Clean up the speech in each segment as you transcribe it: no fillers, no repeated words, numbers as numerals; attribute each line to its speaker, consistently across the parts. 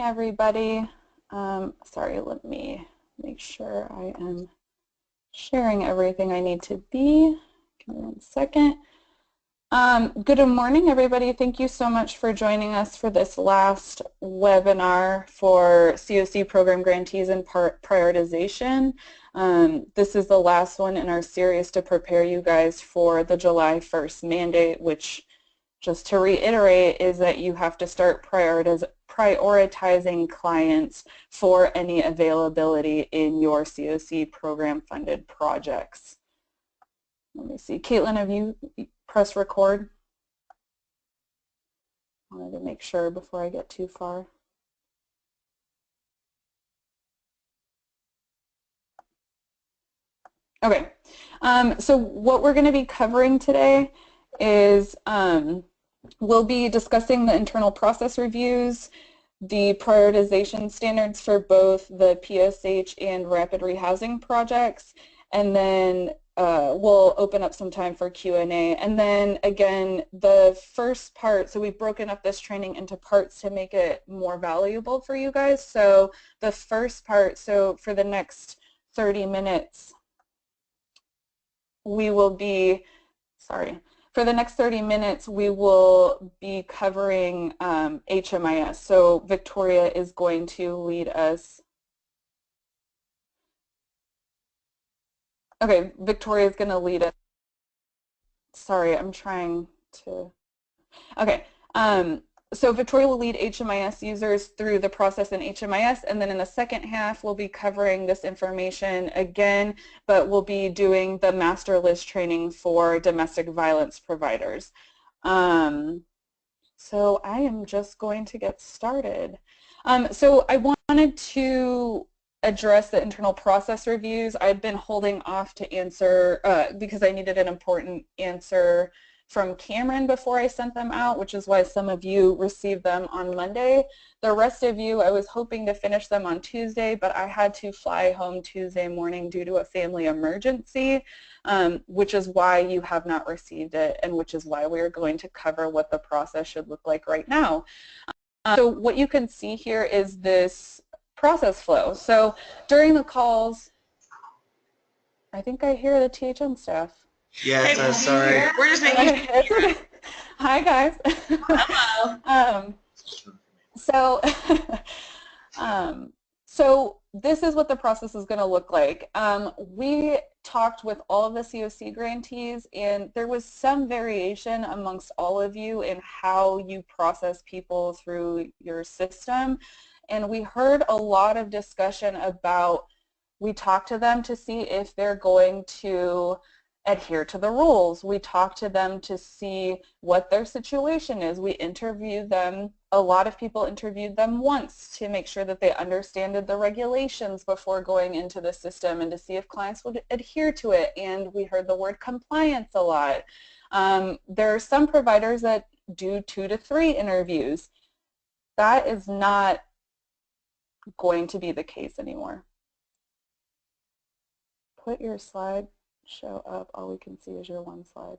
Speaker 1: morning, everybody. Sorry, let me make sure I am sharing everything I need to be. Give me 1 second. Good morning, everybody. Thank you so much for joining us for this last webinar for CoC program grantees and prioritization. This is the last one in our series to prepare you guys for the July 1st mandate, which, just to reiterate, is that you have to start prioritizing clients for any availability in your CoC program funded projects. Let me see. Caitlin, have you pressed record? I wanted to make sure before I get too far. Okay, so what we're going to be covering today is we'll be discussing the internal process reviews, the prioritization standards for both the PSH and rapid rehousing projects, and then we'll open up some time for Q&A. And then again, the first part, so we've broken up this training into parts to make it more valuable for you guys. So the first part, so for the next 30 minutes, we will be, for the next 30 minutes, we will be covering HMIS. So Victoria is going to lead us. Okay, Victoria is going to lead us. Sorry, I'm trying to. Okay, so Victoria will lead HMIS users through the process in HMIS, and then in the second half, we'll be covering this information again, but we'll be doing the master list training for domestic violence providers. So I am just going to get started. So I wanted to address the internal process reviews. I've been holding off to answer because I needed an important answer from Cameron before I sent them out, which is why some of you received them on Monday. The rest of you, I was hoping to finish them on Tuesday, but I had to fly home Tuesday morning due to a family emergency, which is why you have not received it, and which is why we are going to cover what the process should look like right now. So what you can see here is this process flow. So during the calls, I think I hear the THM staff.
Speaker 2: Yes, I'm sorry.
Speaker 3: We're just making
Speaker 1: sure. Hi, guys.
Speaker 3: Hello.
Speaker 1: So this is what the process is going to look like. We talked with all of the CoC grantees, and there was some variation amongst all of you in how you process people through your system. And we heard a lot of discussion about, we talked to them to see if they're going to adhere to the rules. We talked to them to see what their situation is. We interviewed them. A lot of people interviewed them once to make sure that they understood the regulations before going into the system and to see if clients would adhere to it. And we heard the word compliance a lot. There are some providers that do 2 to 3 interviews. That is not going to be the case anymore. Put your slide show up. All we can see is your one slide.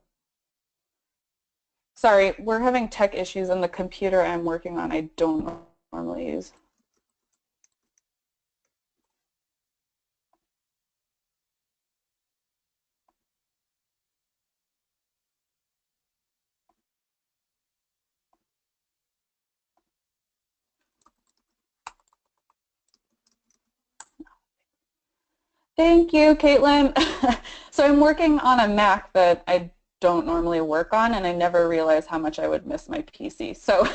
Speaker 1: Sorry, we're having tech issues on the computer I'm working on. I don't normally use. Thank you, Caitlin. So I'm working on a Mac that I don't normally work on, and I never realized how much I would miss my PC. So,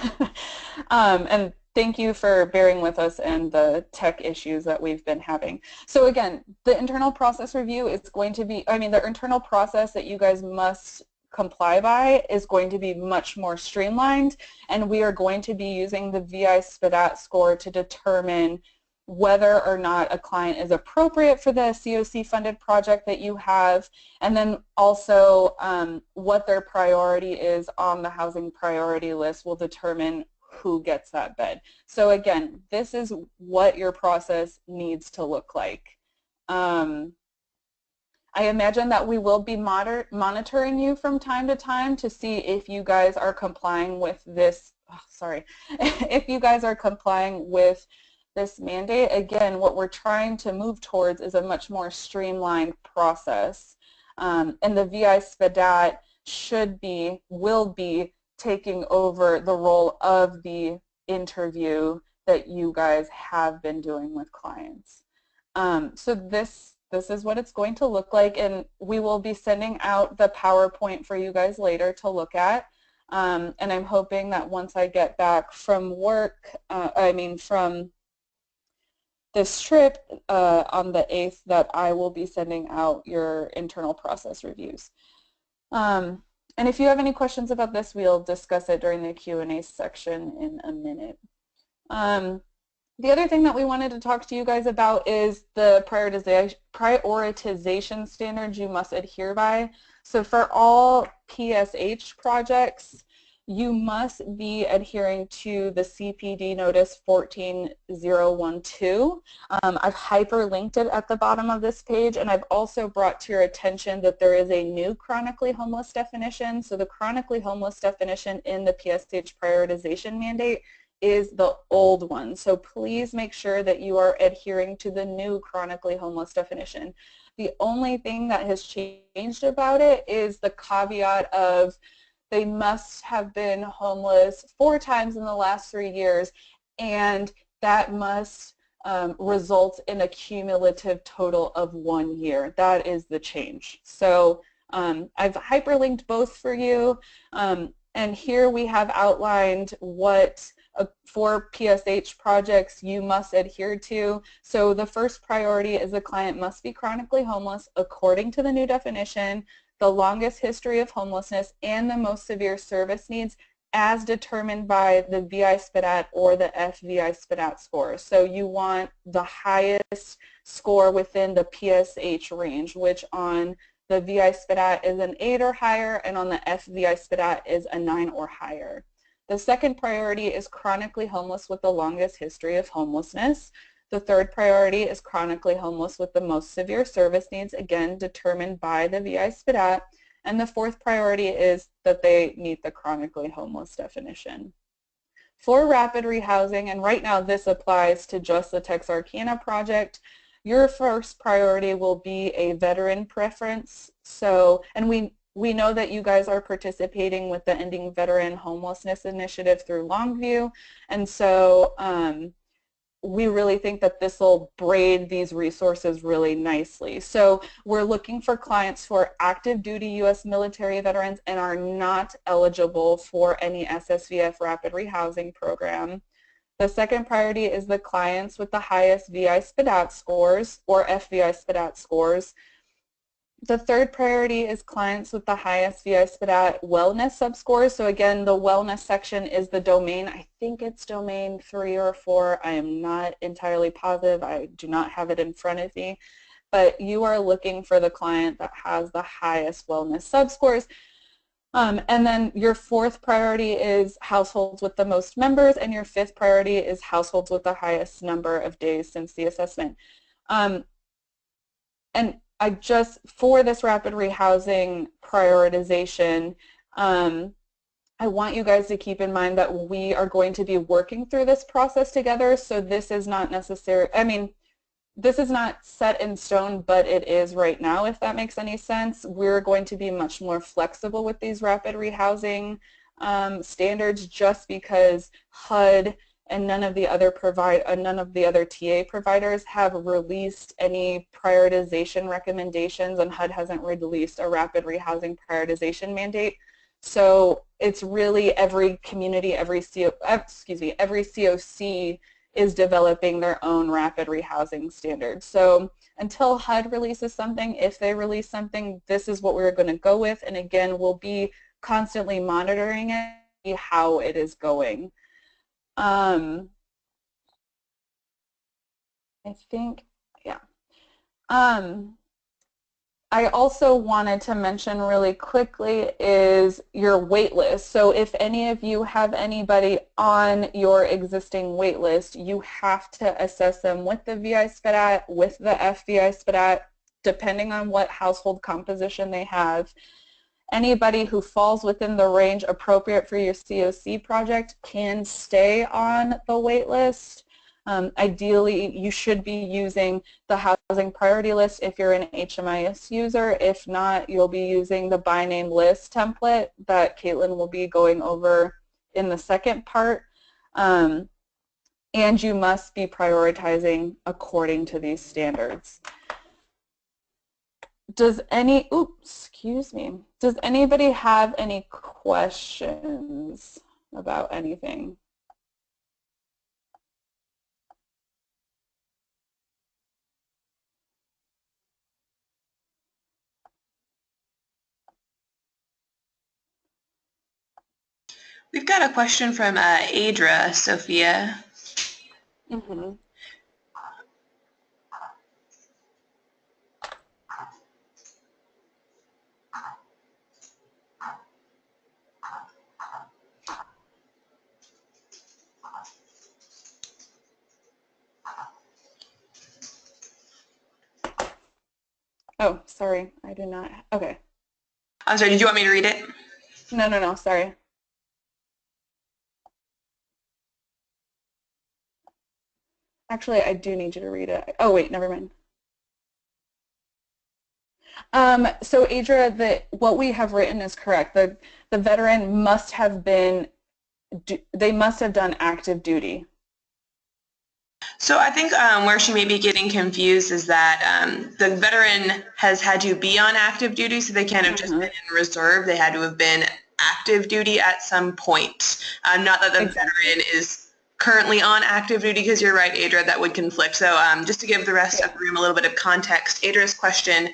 Speaker 1: and thank you for bearing with us and the tech issues that we've been having. So again, the internal process review is going to be, the internal process that you guys must comply by is going to be much more streamlined, and we are going to be using the VI SPDAT score to determine whether or not a client is appropriate for the CoC funded project that you have, and then also what their priority is on the housing priority list will determine who gets that bed. So again, this is what your process needs to look like. I imagine that we will be monitoring you from time to time to see if you guys are complying with this sorry, if you guys are complying with this mandate, again, what we're trying to move towards is a much more streamlined process. And the VI SPDAT will be taking over the role of the interview that you guys have been doing with clients. So this is what it's going to look like, and we will be sending out the PowerPoint for you guys later to look at. And I'm hoping that once I get back from work, from this trip on the 8th, that I will be sending out your internal process reviews. And if you have any questions about this, we'll discuss it during the Q&A section in a minute. The other thing that we wanted to talk to you guys about is the prioritization standards you must adhere by. So for all PSH projects, you must be adhering to the CPD notice 14012. I've hyperlinked it at the bottom of this page, and I've also brought to your attention that there is a new chronically homeless definition. So the chronically homeless definition in the PSH prioritization mandate is the old one. So please make sure that you are adhering to the new chronically homeless definition. The only thing that has changed about it is the caveat of they must have been homeless 4 times in the last 3 years, and that must result in a cumulative total of 1 year. That is the change. So I've hyperlinked both for you, and here we have outlined what for PSH projects you must adhere to. So the first priority is the client must be chronically homeless according to the new definition, the longest history of homelessness, and the most severe service needs as determined by the VI SPDAT or the FVI SPDAT score. So you want the highest score within the PSH range, which on the VI SPDAT is an 8 or higher, and on the FVI SPDAT is a 9 or higher. The second priority is chronically homeless with the longest history of homelessness. The third priority is chronically homeless with the most severe service needs, again determined by the VI SPDAT. And the fourth priority is that they meet the chronically homeless definition. For rapid rehousing, and right now this applies to just the Texarkana project, your first priority will be a veteran preference. So, and we know that you guys are participating with the Ending Veteran Homelessness Initiative through Longview, and so we really think that this will braid these resources really nicely. So we're looking for clients who are active duty U.S. military veterans and are not eligible for any SSVF rapid rehousing program. The second priority is the clients with the highest VI SPDAT scores or FVI SPDAT scores. The third priority is clients with the highest VI SPDAT wellness subscores. So again, the wellness section is the domain. I think it's domain 3 or 4. I am not entirely positive. I do not have it in front of me. But you are looking for the client that has the highest wellness subscores. And then your fourth priority is households with the most members, and your fifth priority is households with the highest number of days since the assessment. And for this rapid rehousing prioritization, I want you guys to keep in mind that we are going to be working through this process together, so this is not necessary. I mean, this is not set in stone, but it is right now, if that makes any sense. We're going to be much more flexible with these rapid rehousing standards just because HUD and none of the other TA providers have released any prioritization recommendations, and HUD hasn't released a rapid rehousing prioritization mandate. So it's really every community, every CoC is developing their own rapid rehousing standards. So until HUD releases something, if they release something, this is what we're going to go with. And again, we'll be constantly monitoring it, see how it is going. I think, yeah. I also wanted to mention really quickly is your wait list. So if any of you have anybody on your existing wait list, you have to assess them with the VI SPDAT, with the FVI SPDAT, depending on what household composition they have. Anybody who falls within the range appropriate for your CoC project can stay on the wait list. Ideally, you should be using the housing priority list if you're an HMIS user. If not, you'll be using the by name list template that Caitlin will be going over in the second part. And you must be prioritizing according to these standards. Does anybody have any questions about anything?
Speaker 3: We've got a question from Adra, Sophia.
Speaker 1: Mm-hmm. Oh, sorry, I do not. Okay.
Speaker 3: I'm sorry, did you want me to read it?
Speaker 1: No, sorry. Actually, I do need you to read it. Oh, wait, never mind. So Adria, what we have written is correct. The veteran must have been, they must have done active duty.
Speaker 3: So I think where she may be getting confused is that the veteran has had to be on active duty, so they can't have just been in reserve. They had to have been active duty at some point. Not that the veteran is currently on active duty, because you're right, Adra, that would conflict. So just to give the rest of the room a little bit of context, Adra's question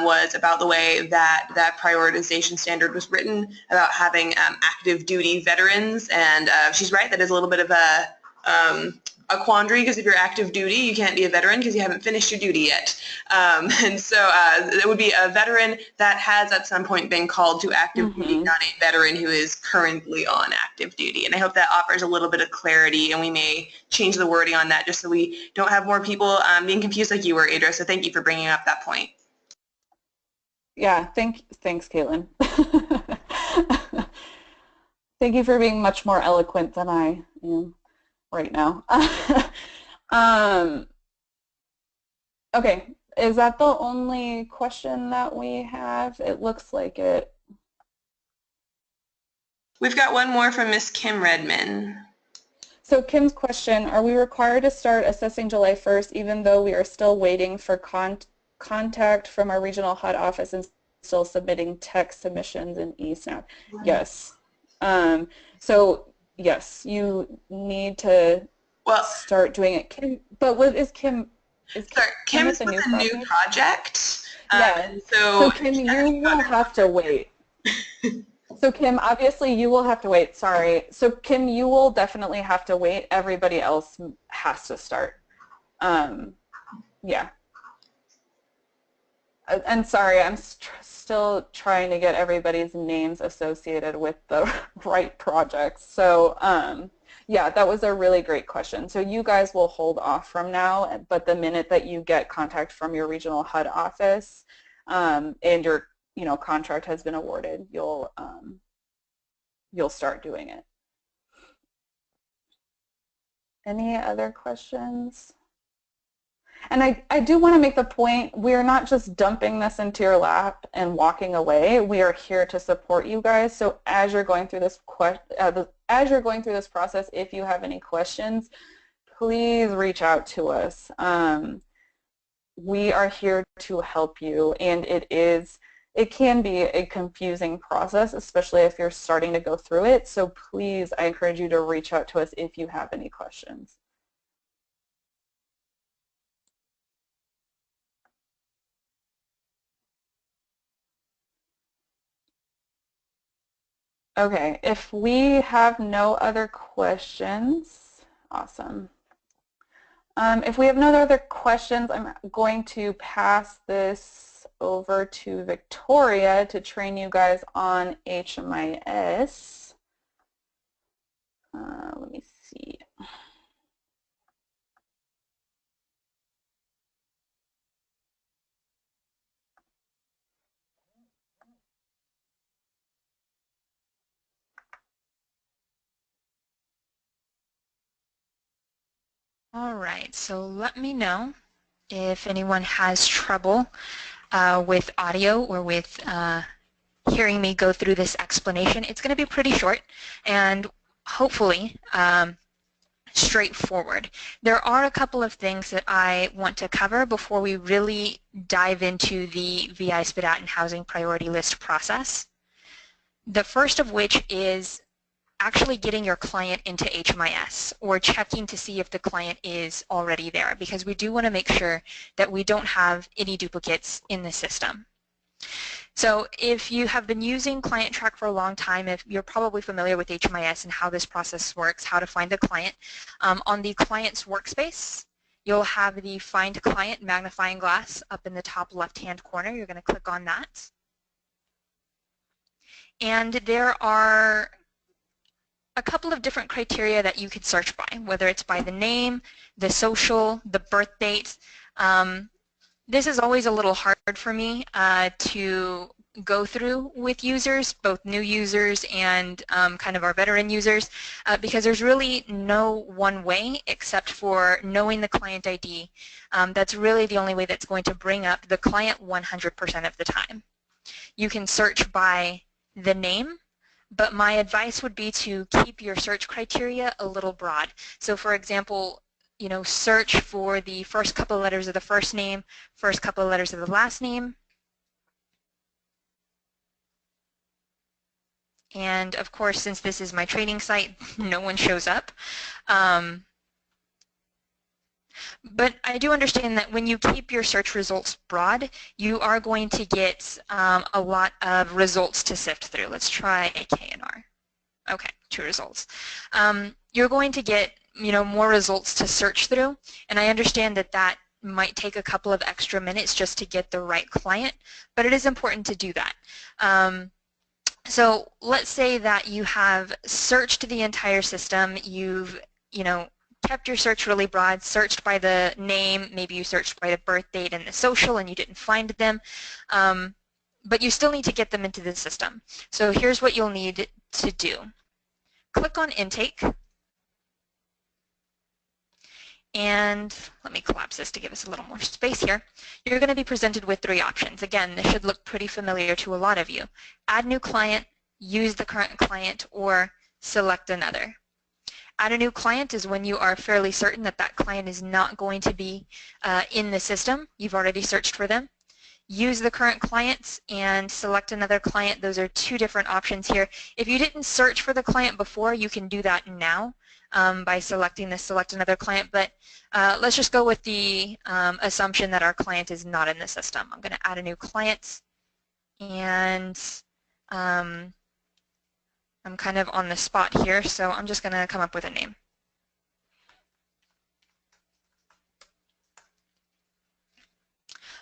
Speaker 3: was about the way that that prioritization standard was written, about having active duty veterans, and she's right, that is a little bit of a quandary, because if you're active duty, you can't be a veteran because you haven't finished your duty yet. And so it would be a veteran that has at some point been called to active duty, not a veteran who is currently on active duty. And I hope that offers a little bit of clarity, and we may change the wording on that just so we don't have more people being confused like you were, Adra. So thank you for bringing up that point.
Speaker 1: Yeah, thanks, Caitlin. Thank you for being much more eloquent than I am right now. Okay, is that the only question that we have? It looks like it.
Speaker 3: We've got one more from Miss Kim Redman.
Speaker 1: So Kim's question, are we required to start assessing July 1st even though we are still waiting for contact from our regional HUD office and still submitting text submissions in eSNAP? Yes. So yes, you need to start doing it. Kim, but what is Kim?
Speaker 3: Kim's with a new project.
Speaker 1: Yeah. So Kim, you will have to wait. So Kim, obviously you will have to wait. Sorry. So Kim, you will definitely have to wait. Everybody else has to start. Yeah. And sorry, I'm still trying to get everybody's names associated with the right projects. So yeah, that was a really great question. So you guys will hold off from now, but the minute that you get contact from your regional HUD office and your contract has been awarded, you'll start doing it. Any other questions? And I do want to make the point, we're not just dumping this into your lap and walking away. We are here to support you guys. So as you're going through this process, if you have any questions, please reach out to us. We are here to help you, and it can be a confusing process, especially if you're starting to go through it. So please, I encourage you to reach out to us if you have any questions. Okay, if we have no other questions, awesome. If we have no other questions, I'm going to pass this over to Victoria to train you guys on HMIS. Let me see.
Speaker 4: All right, so let me know if anyone has trouble with audio or with hearing me go through this explanation. It's going to be pretty short and hopefully straightforward. There are a couple of things that I want to cover before we really dive into the VI SPDAT and housing priority list process. The first of which is actually getting your client into HMIS or checking to see if the client is already there, because we do want to make sure that we don't have any duplicates in the system. So if you have been using Client Track for a long time, if you're probably familiar with HMIS and how this process works, how to find the client. On the client's workspace, you'll have the Find Client magnifying glass up in the top left-hand corner. You're going to click on that. And there are a couple of different criteria that you could search by, whether it's by the name, the social, the birth date. This is always a little hard for me to go through with users, both new users and kind of our veteran users, because there's really no one way except for knowing the client ID. That's really the only way that's going to bring up the client 100% of the time. You can search by the name, but my advice would be to keep your search criteria a little broad. So for example, search for the first couple of letters of the first name, first couple of letters of the last name. And of course, since this is my training site, no one shows up. But I do understand that when you keep your search results broad, you are going to get a lot of results to sift through. Let's try KNR. Okay, 2 results. You're going to get more results to search through, and I understand that that might take a couple of extra minutes just to get the right client, but it is important to do that. So let's say that you have searched the entire system, you've kept your search really broad, searched by the name, maybe you searched by the birth date and the social and you didn't find them, but you still need to get them into the system. So here's what you'll need to do. Click on Intake, and let me collapse this to give us a little more space here. You're going to be presented with 3 options. Again, this should look pretty familiar to a lot of you. Add new client, use the current client, or select another. Add a new client is when you are fairly certain that that client is not going to be in the system. You've already searched for them. Use the current clients and select another client. Those are 2 different options here. If you didn't search for the client before, you can do that now by selecting the Select Another Client, but let's just go with the assumption that our client is not in the system. I'm going to add a new client, and I'm kind of on the spot here, so I'm just going to come up with a name.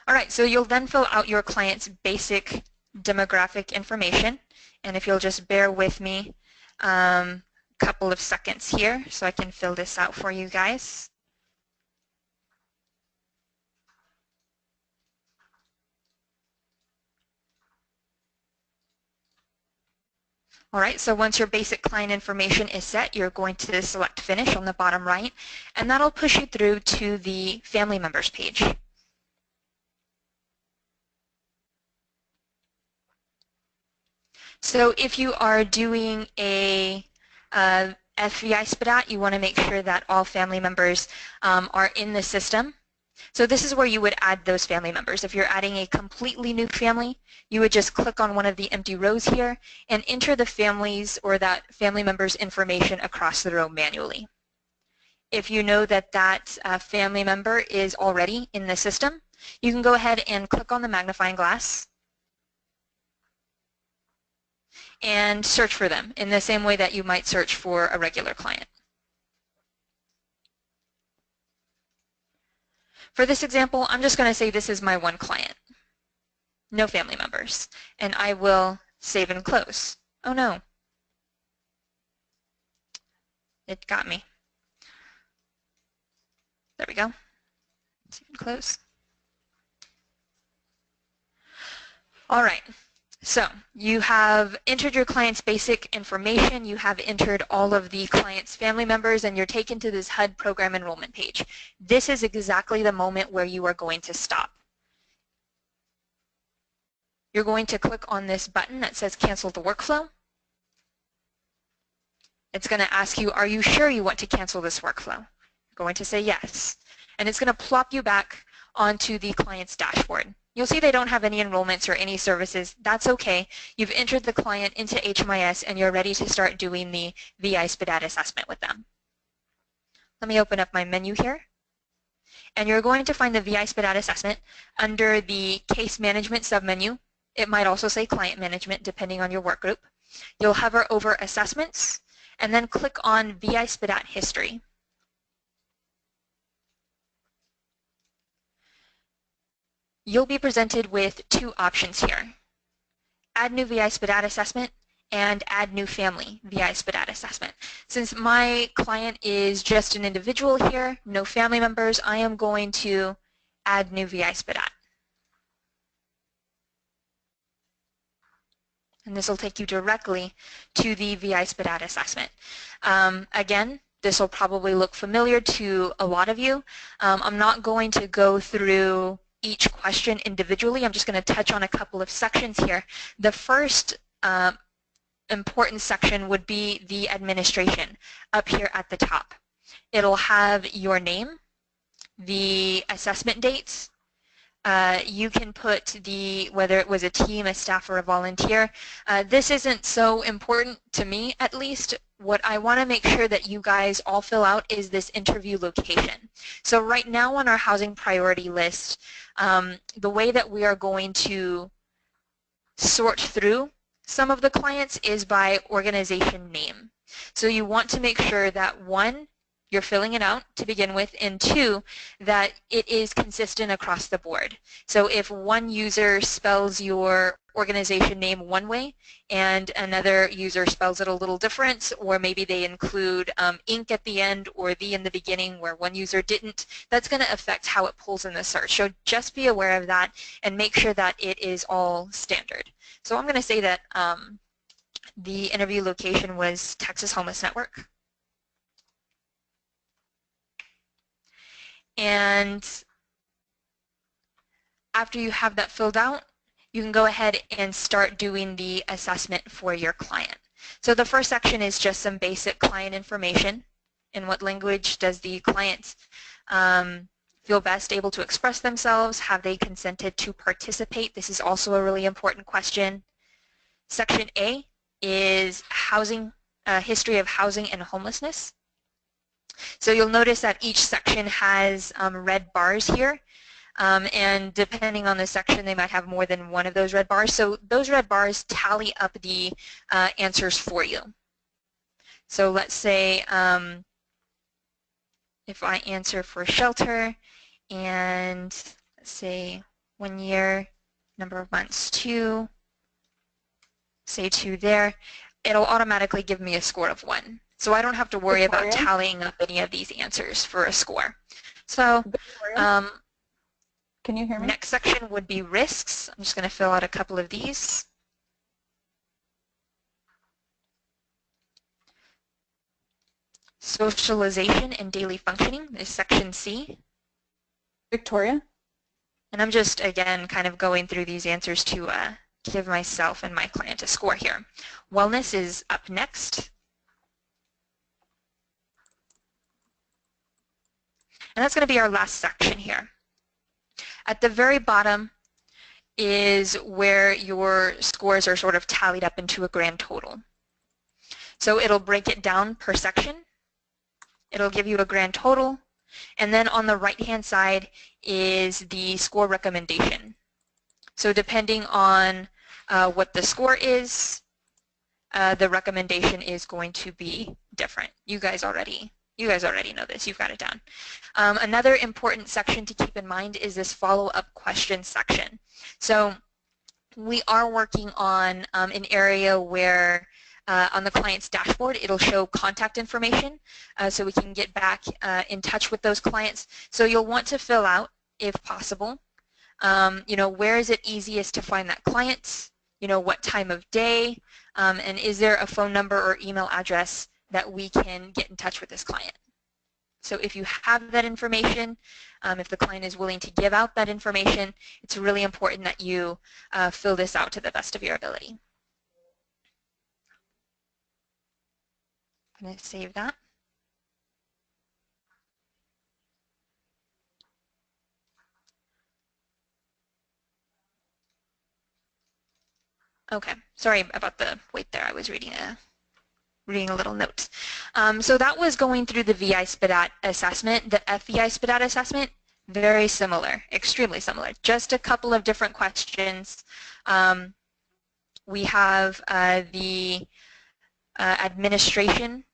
Speaker 4: All right, so you'll then fill out your client's basic demographic information, and if you'll just bear with me a couple of seconds here so I can fill this out for you guys. All right, so once your basic client information is set, you're going to select Finish on the bottom right, and that'll push you through to the Family Members page. So if you are doing a FBI SPDAT, you want to make sure that all family members are in the system. So this is where you would add those family members. If you're adding a completely new family, you would just click on one of the empty rows here and enter the families or that family member's information across the row manually. If you know that that family member is already in the system, you can go ahead and click on the magnifying glass and search for them in the same way that you might search for a regular client. For this example, I'm just going to say this is my one client, no family members, and I will save and close. Oh no, it got me. There we go. Save and close. All right, So you have entered your client's basic information, you have entered all of the client's family members, and you're taken to this HUD program enrollment page. This is exactly the moment where you are going to stop. You're going to click on this button that says cancel the workflow. It's going to ask you, are you sure you want to cancel this workflow? You're going to say yes. And it's going to plop you back onto the client's dashboard. You'll see they don't have any enrollments or any services. That's okay. You've entered the client into HMIS and you're ready to start doing the VI SPDAT assessment with them. Let me open up my menu here. And you're going to find the VI SPDAT assessment under the case management submenu. It might also say client management depending on your work group. You'll hover over assessments and then click on VI SPDAT history. You'll be presented with two options here. Add new VI SPDAT assessment and add new family VI SPDAT assessment. Since my client is just an individual here, no family members, I am going to add new VI SPDAT. And this will take you directly to the VI SPDAT assessment. Again, this will probably look familiar to a lot of you. I'm not going to go through each question individually. I'm just going to touch on a couple of sections here. The first important section would be the administration up here at the top. It'll have your name, the assessment dates. You can put whether it was a team, a staff, or a volunteer. This isn't so important to me, at least. What I want to make sure that you guys all fill out is this interview location. So right now on our housing priority list, the way that we are going to sort through some of the clients is by organization name. So you want to make sure that, one, you're filling it out to begin with, and two, that it is consistent across the board. So if one user spells your organization name one way and another user spells it a little different, or maybe they include Inc. at the end or the in the beginning where one user didn't, that's going to affect how it pulls in the search. So just be aware of that and make sure that it is all standard. So I'm going to say that the interview location was Texas Homeless Network. And after you have that filled out, you can go ahead and start doing the assessment for your client. So the first section is just some basic client information. In what language does the client feel best able to express themselves? Have they consented to participate? This is also a really important question. Section A is housing, history of housing and homelessness. So you'll notice that each section has red bars here, and depending on the section they might have more than one of those red bars. So those red bars tally up the answers for you. So let's say if I answer for shelter and let's say 1 year, number of months 2, say 2 there, it'll automatically give me a score of 1. So I don't have to worry about tallying up any of these answers for a score. So
Speaker 1: can you hear me?
Speaker 4: Next section would be risks. I'm just going to fill out a couple of these. Socialization and daily functioning is section C.
Speaker 1: Victoria?
Speaker 4: And I'm just, again, kind of going through these answers to give myself and my client a score here. Wellness is up next. And that's going to be our last section here. At the very bottom is where your scores are sort of tallied up into a grand total. So it'll break it down per section. It'll give you a grand total. And then on the right-hand side is the score recommendation. So depending on what the score is, the recommendation is going to be different. You guys already know this. You've got it down. Another important section to keep in mind is this follow-up question section. So we are working on an area where on the client's dashboard it'll show contact information so we can get back in touch with those clients. So you'll want to fill out, if possible, where is it easiest to find that client? what time of day, and is there a phone number or email address that we can get in touch with this client. So if you have that information, if the client is willing to give out that information, it's really important that you fill this out to the best of your ability. I'm going to save that. Okay, sorry about the wait there. I was reading a little note. So that was going through the VI SPDAT assessment. The FVI SPDAT assessment, very similar, extremely similar. Just a couple of different questions. We have the administration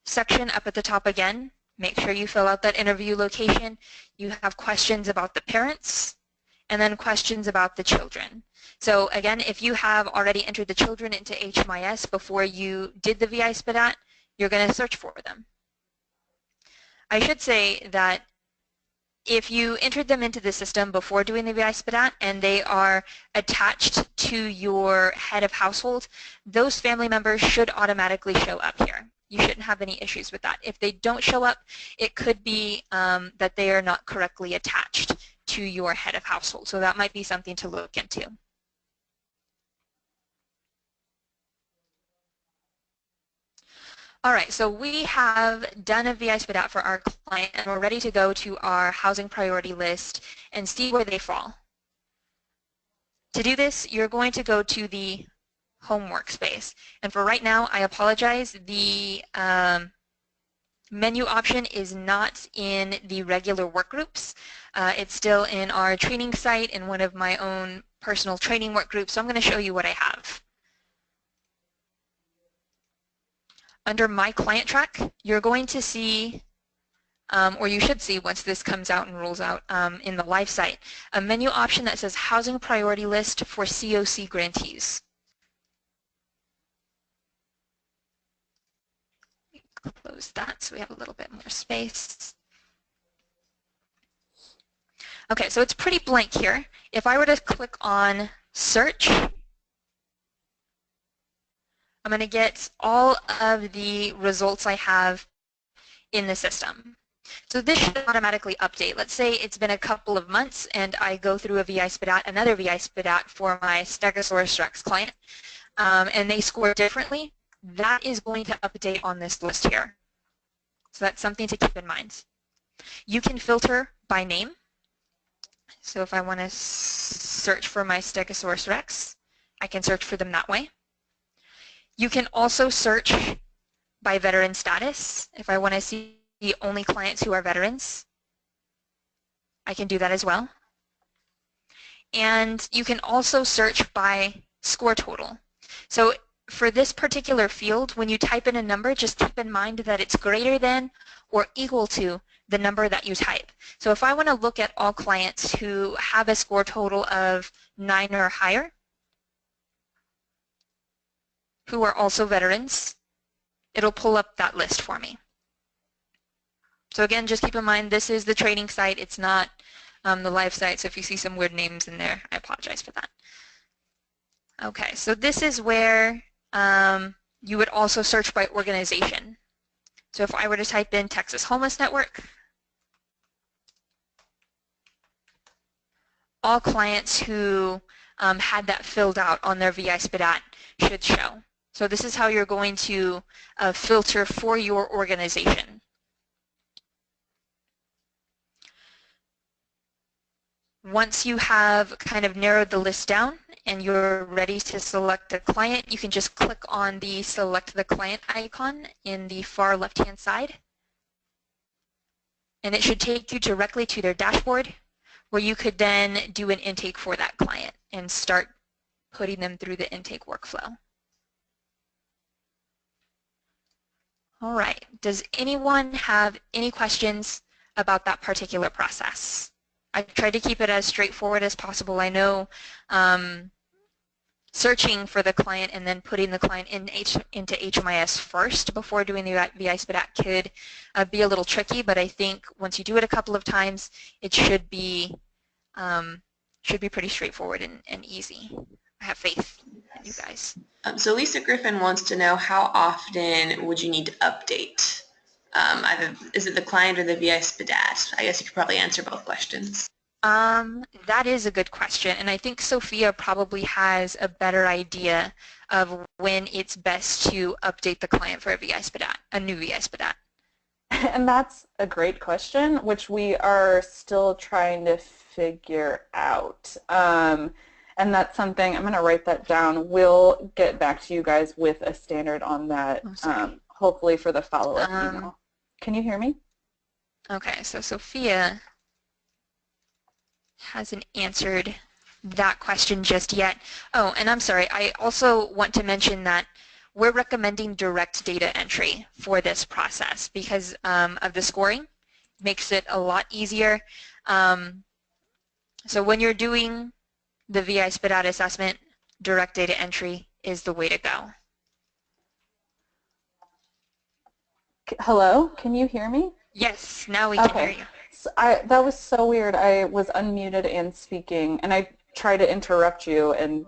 Speaker 4: section up at the top again. Make sure you fill out that interview location. You have questions about the parents and then questions about the children. So again, if you have already entered the children into HMIS before you did the VI SPDAT, you're going to search for them. I should say that if you entered them into the system before doing the VI SPDAT and they are attached to your head of household, those family members should automatically show up here. You shouldn't have any issues with that. If they don't show up, it could be that they are not correctly attached to your head of household. So that might be something to look into. All right, so we have done a VI SPDAT for our client and we're ready to go to our housing priority list and see where they fall. To do this, you're going to go to the home workspace. And for right now, I apologize, the menu option is not in the regular work groups. It's still in our training site in one of my own personal training work groups, so I'm going to show you what I have. Under My Client Track, you're going to see, or you should see once this comes out and rolls out in the live site, a menu option that says Housing Priority List for CoC Grantees. Close that so we have a little bit more space. Okay, so it's pretty blank here. If I were to click on Search, I'm going to get all of the results I have in the system. So this should automatically update. Let's say it's been a couple of months and I go through a VI SPDAT, another VI SPDAT for my Stegosaurus Rex client, and they score differently. That is going to update on this list here. So that's something to keep in mind. You can filter by name. So if I want to search for my Stegosaurus Rex, I can search for them that way. You can also search by veteran status. If I want to see only clients who are veterans, I can do that as well. And you can also search by score total. So for this particular field, when you type in a number, just keep in mind that it's greater than or equal to the number that you type. So if I want to look at all clients who have a score total of 9 or higher, who are also veterans, it'll pull up that list for me. So again, just keep in mind this is the training site, it's not the live site, so if you see some weird names in there, I apologize for that. Okay, so this is where you would also search by organization. So if I were to type in Texas Homeless Network, all clients who had that filled out on their VI SPDAT should show. So this is how you're going to filter for your organization. Once you have kind of narrowed the list down and you're ready to select a client, you can just click on the Select the Client icon in the far left-hand side. And it should take you directly to their dashboard where you could then do an intake for that client and start putting them through the intake workflow. All right, does anyone have any questions about that particular process? I tried to keep it as straightforward as possible. I know searching for the client and then putting the client into HMIS first before doing the VI SPDAT could be a little tricky, but I think once you do it a couple of times, it should be pretty straightforward and easy. I have faith in you guys.
Speaker 3: So Lisa Griffin wants to know, how often would you need to update? Either is it the client or the VI SPDAT? I guess you could probably answer both questions.
Speaker 4: That is a good question, and I think Sophia probably has a better idea of when it's best to update the client for a VI SPDAT, a new VI SPDAT.
Speaker 1: And that's a great question, which we are still trying to figure out. And that's something, I'm going to write that down. We'll get back to you guys with a standard on that, hopefully for the follow-up email. Can you hear me?
Speaker 4: Okay, so Sophia hasn't answered that question just yet. Oh, and I'm sorry, I also want to mention that we're recommending direct data entry for this process because of the scoring. Makes it a lot easier. So when you're doing the VI SPDAT assessment, direct data entry is the way to go.
Speaker 1: Hello, can you hear me?
Speaker 4: Yes, now we can hear you.
Speaker 1: So that was so weird. I was unmuted and speaking, and I tried to interrupt you and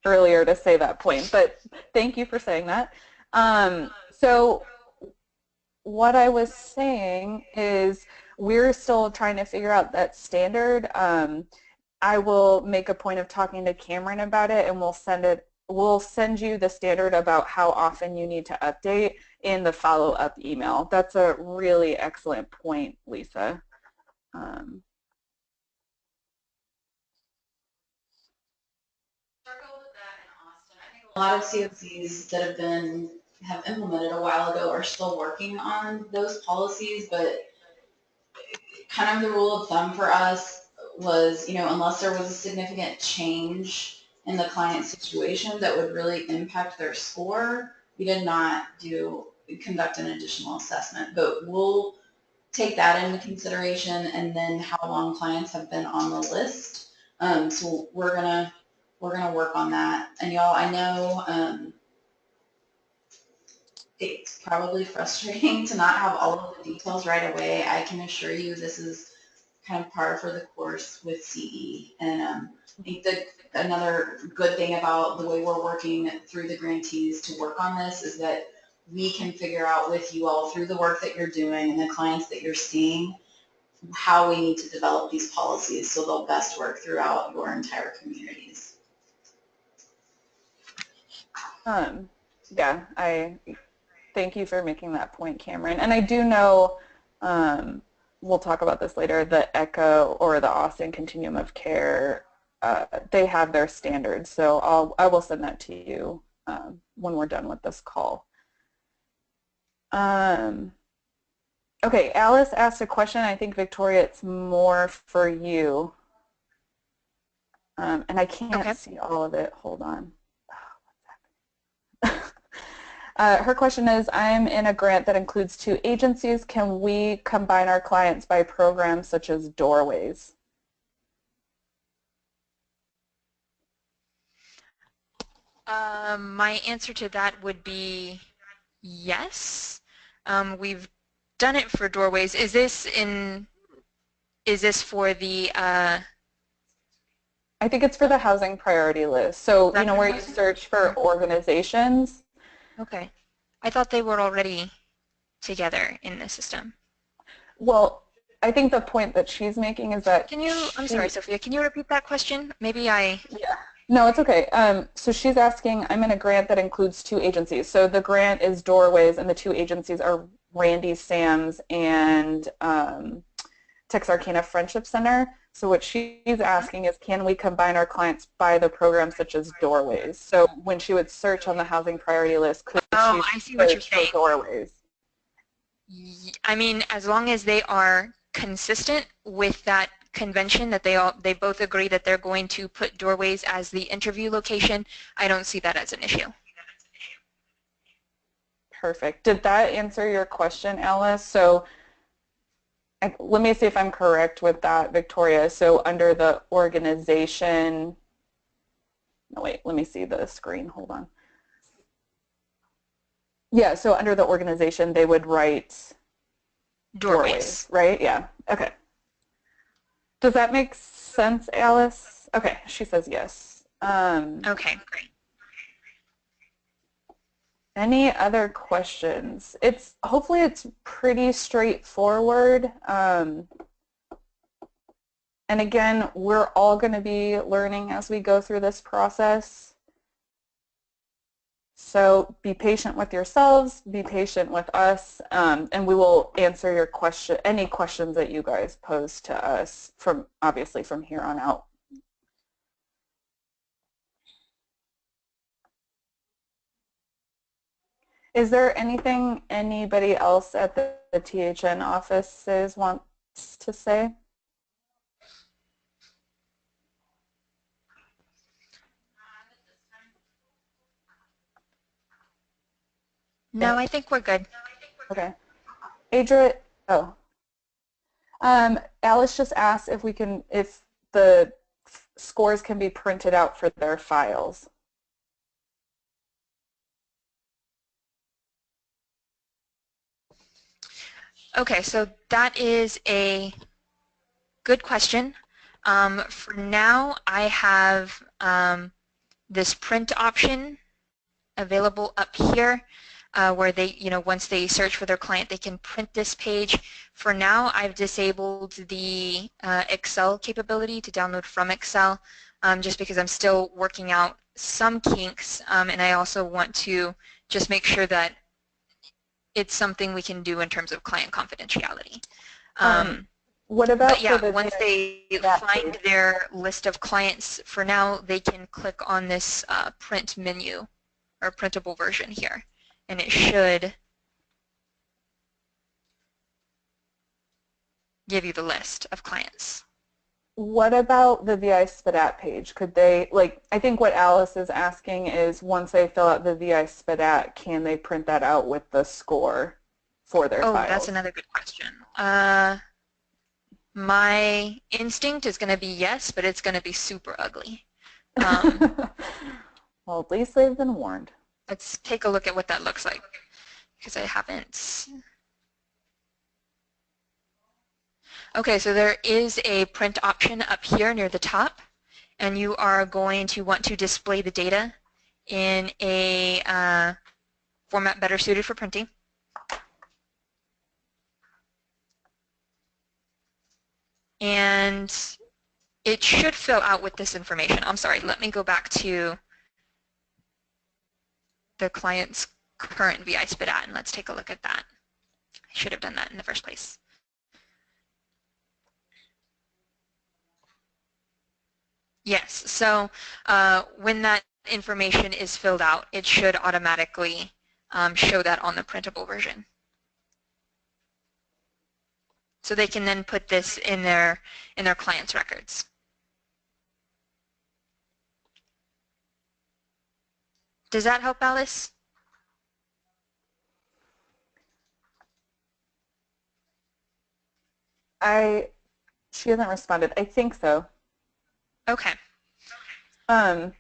Speaker 1: earlier to say that point, but thank you for saying that. So what I was saying is we're still trying to figure out that standard. I will make a point of talking to Cameron about it, and we'll send you the standard about how often you need to update in the follow-up email. That's a really excellent point, Lisa.
Speaker 5: A lot of COCs that have implemented a while ago are still working on those policies, but kind of the rule of thumb for us was, unless there was a significant change in the client situation that would really impact their score, we did not conduct an additional assessment. But we'll take that into consideration, and then how long clients have been on the list. So we're gonna work on that. And y'all, I know it's probably frustrating to not have all of the details right away. I can assure you this is kind of par for the course with CE. And I think that another good thing about the way we're working through the grantees to work on this is that we can figure out with you all through the work that you're doing and the clients that you're seeing how we need to develop these policies so they'll best work throughout your entire communities.
Speaker 1: Yeah, I thank you for making that point, Cameron. And I do know, we'll talk about this later, the ECHO or the Austin Continuum of Care, they have their standards. So I will send that to you when we're done with this call. Okay, Alice asked a question. I think, Victoria, it's more for you. And I can't see all of it. Hold on. Her question is, I'm in a grant that includes 2 agencies. Can we combine our clients by programs such as Doorways?
Speaker 4: My answer to that would be yes. We've done it for Doorways. Is this for the
Speaker 1: I think it's for the housing priority list. So, where you search for organizations.
Speaker 4: Okay. I thought they were already together in the system.
Speaker 1: Well, I think the point that she's making is that
Speaker 4: I'm sorry, Sophia, can you repeat that question? Yeah.
Speaker 1: No, it's okay. So she's asking, I'm in a grant that includes 2 agencies. So the grant is Doorways, and the 2 agencies are Randy Sams and Texarkana Friendship Center. So what she's asking is, can we combine our clients by the programs such as Doorways? So when she would search on the housing priority list, could she search for Doorways?
Speaker 4: I mean, as long as they are consistent with that convention, that they both agree that they're going to put Doorways as the interview location, I don't see that as an issue.
Speaker 1: Perfect. Did that answer your question, Alice? So let me see if I'm correct with that, Victoria. So under the organization, no wait, let me see the screen, hold on. Yeah, so under the organization, they would write Doorways, right? Yeah, okay. Does that make sense, Alice? Okay, she says yes.
Speaker 4: Okay, great.
Speaker 1: Any other questions? Hopefully it's pretty straightforward. And again, we're all going to be learning as we go through this process. So be patient with yourselves, be patient with us, and we will answer your any questions that you guys pose to us obviously from here on out. Is there anything anybody else at the THN offices wants to say?
Speaker 4: No, I think we're good.
Speaker 1: Okay. Adria, Alice just asked if the scores can be printed out for their files.
Speaker 4: Okay, so that is a good question. For now, I have this print option available up here where they, once they search for their client, they can print this page. For now, I've disabled the Excel capability to download from Excel just because I'm still working out some kinks, and I also want to just make sure that it's something we can do in terms of client confidentiality.
Speaker 1: What about
Speaker 4: but yeah,
Speaker 1: for the
Speaker 4: once they find their list of clients, for now they can click on this print menu or printable version here, and it should give you the list of clients.
Speaker 1: What about the VI SPDAT page? Could they, I think what Alice is asking is once they fill out the VI SPDAT, can they print that out with the score for their files?
Speaker 4: Oh, that's another good question. My instinct is going to be yes, but it's going to be super ugly.
Speaker 1: Well, at least they've been warned.
Speaker 4: Let's take a look at what that looks like, because I haven't. Okay, so there is a print option up here near the top, and you are going to want to display the data in a format better suited for printing. And it should fill out with this information. I'm sorry, let me go back to the client's current VI SPDAT and let's take a look at that. I should have done that in the first place. Yes, so when that information is filled out, it should automatically show that on the printable version. So they can then put this in their client's records. Does that help, Alice?
Speaker 1: She hasn't responded. I think so.
Speaker 4: Okay.
Speaker 1: And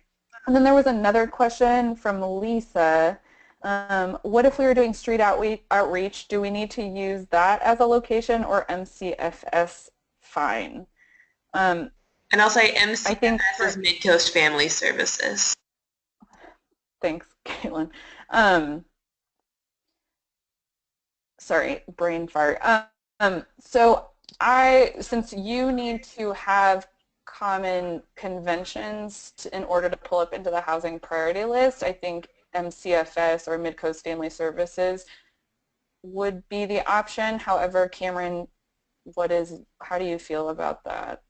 Speaker 1: then there was another question from Lisa. What if we were doing street outreach? Do we need to use that as a location or MCFS fine?
Speaker 3: And I'll say MCFS is Mid-Coast Family Services.
Speaker 1: Thanks, Caitlin. Sorry, brain fart. So since you need to have common conventions in order to pull up into the housing priority list, I think MCFS or Mid-Coast Family Services would be the option. However, Cameron, how do you feel about that?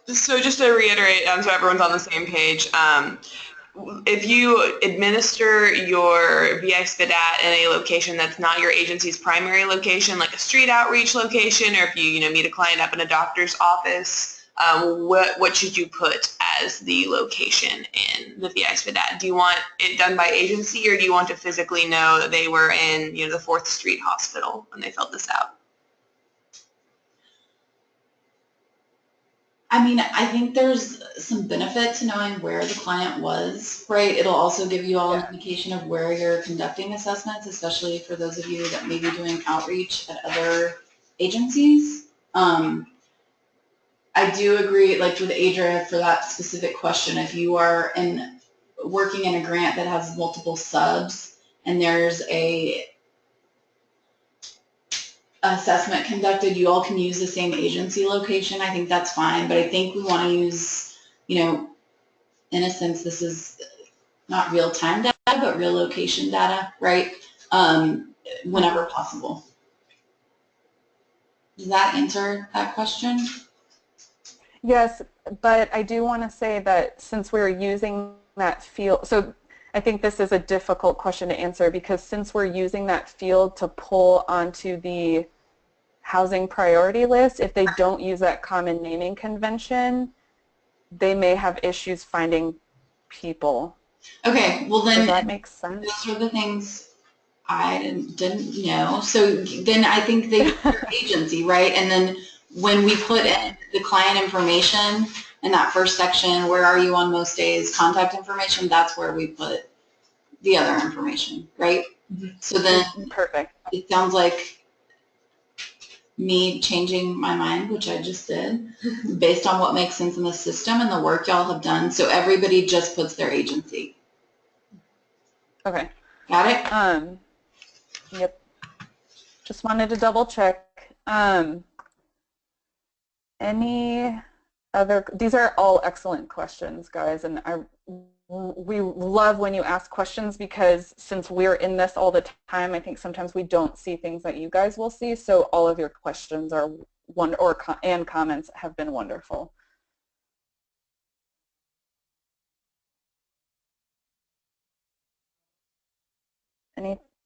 Speaker 3: So just to reiterate, so everyone's on the same page, if you administer your VI SPDAT in a location that's not your agency's primary location, like a street outreach location, or if you meet a client up in a doctor's office, what should you put as the location in the VI SPDAT? Do you want it done by agency, or do you want to physically know that they were in the 4th Street Hospital when they filled this out?
Speaker 5: I mean, I think there's some benefit to knowing where the client was, right? It'll also give you all an indication of where you're conducting assessments, especially for those of you that may be doing outreach at other agencies. I I do agree, like with Adria, for that specific question, if you are working in a grant that has multiple subs and there's a assessment conducted, you all can use the same agency location. I think that's fine, but I think we want to use, in a sense, this is not real-time data, but real location data, right? Whenever possible. Does that answer that question?
Speaker 1: Yes, but I do want to say that since we're using that field, so I think this is a difficult question to answer because since we're using that field to pull onto the housing priority list, if they don't use that common naming convention, they may have issues finding people.
Speaker 5: Okay, well then,
Speaker 1: does that make sense?
Speaker 5: Those are the things I didn't know. So then I think they agency, right? And then when we put in the client information in that first section, where are you on most days, contact information, that's where we put the other information, right? Mm-hmm. So then
Speaker 1: perfect.
Speaker 5: It sounds like me changing my mind, which I just did, based on what makes sense in the system and the work y'all have done. So everybody just puts their agency.
Speaker 1: Okay.
Speaker 5: Got it?
Speaker 1: Yep. Just wanted to double check. Any other, these are all excellent questions, guys, and we love when you ask questions because since we're in this all the time, I think sometimes we don't see things that you guys will see, so all of your questions are and comments have been wonderful.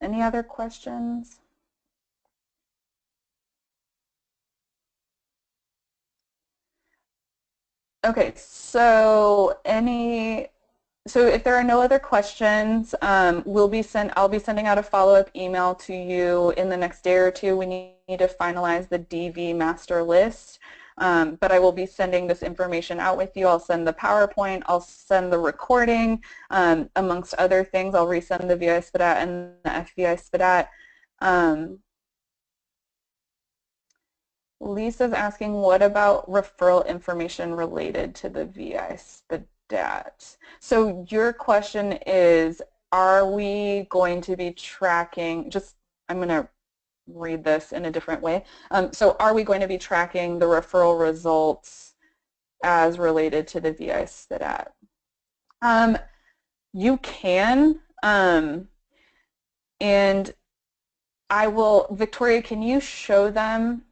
Speaker 1: Any other questions? Okay, so if there are no other questions, I'll be sending out a follow-up email to you in the next day or two. We need to finalize the DV master list, but I will be sending this information out with you. I'll send the PowerPoint, I'll send the recording, amongst other things. I'll resend the VI SPDAT and the FBI SPDAT. Lisa's asking, what about referral information related to the VI SPDAT? So your question is, are we going to be tracking, I'm going to read this in a different way. So are we going to be tracking the referral results as related to the VI SPDAT? You can, and Victoria, can you show them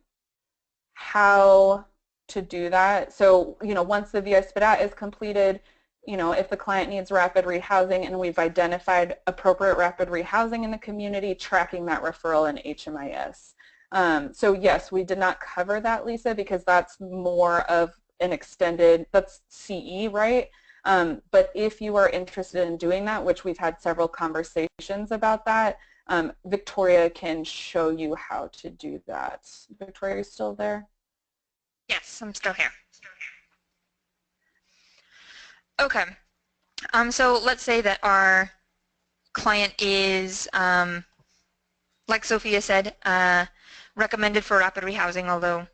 Speaker 1: how to do that? So, once the VI SPDAT is completed, if the client needs rapid rehousing and we've identified appropriate rapid rehousing in the community, tracking that referral in HMIS. So yes, we did not cover that, Lisa, because that's more of an extended, that's CE, right? But if you are interested in doing that, which we've had several conversations about that, Victoria can show you how to do that. Victoria, are you still there?
Speaker 4: Yes, I'm still here. Okay. So let's say that our client is, like Sophia said, recommended for rapid rehousing, although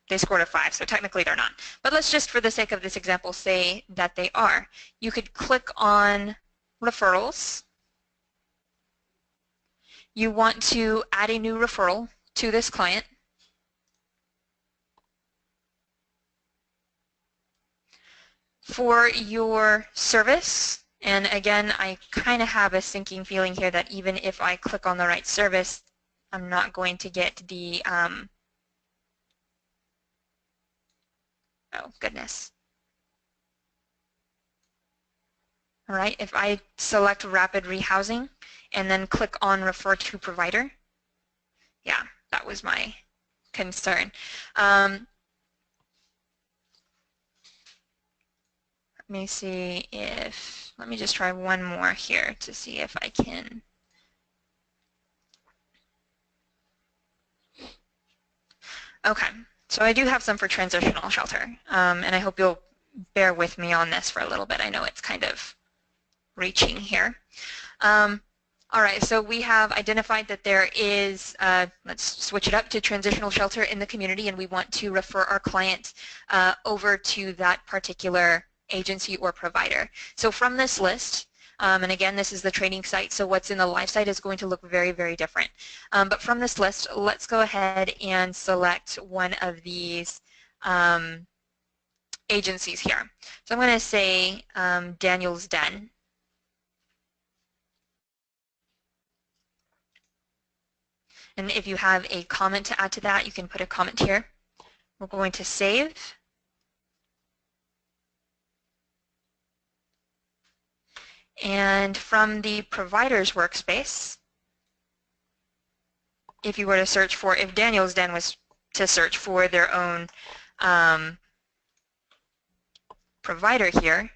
Speaker 4: they scored a 5, so technically they're not. But let's just, for the sake of this example, say that they are. You could click on Referrals. You want to add a new referral to this client. For your service, and again, I kind of have a sinking feeling here that even if I click on the right service, I'm not going to get the, oh goodness. All right, if I select rapid rehousing and then click on refer to provider, yeah, that was my concern. Let me see if, let me just try one more here to see if I can. Okay, so I do have some for transitional shelter, and I hope you'll bear with me on this for a little bit. I know it's kind of reaching here. All right, so we have identified that there is, let's switch it up to transitional shelter in the community, and we want to refer our client over to that particular agency or provider. So from this list, and again, this is the training site, so what's in the live site is going to look very, very different. But from this list, let's go ahead and select one of these agencies here. So I'm going to say Daniel's Den. And if you have a comment to add to that, you can put a comment here. We're going to save. And from the provider's workspace, if you were to search for, if Daniel's Den was to search for their own provider here,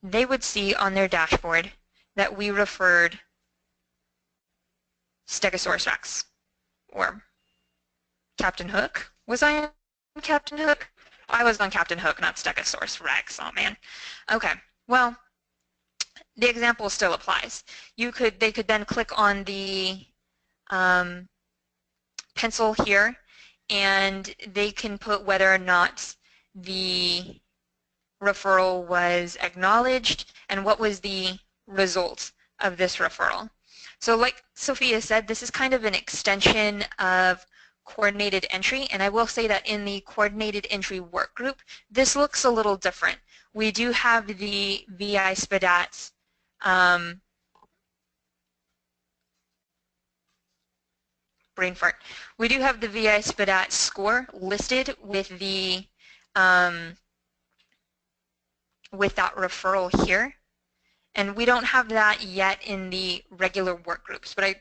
Speaker 4: they would see on their dashboard that we referred Stegosaurus Rex or Captain Hook. Was I on Captain Hook? I was on Captain Hook, not Stegosaurus Rex. Oh man. Okay. Well, the example still applies. They could then click on the pencil here, and they can put whether or not the referral was acknowledged and what was the result of this referral. So like Sophia said, this is kind of an extension of coordinated entry, and I will say that in the coordinated entry work group, this looks a little different. We do have the VI SPDAT brain fart. We do have the VI SPDAT score listed with the with that referral here, and we don't have that yet in the regular work groups, but I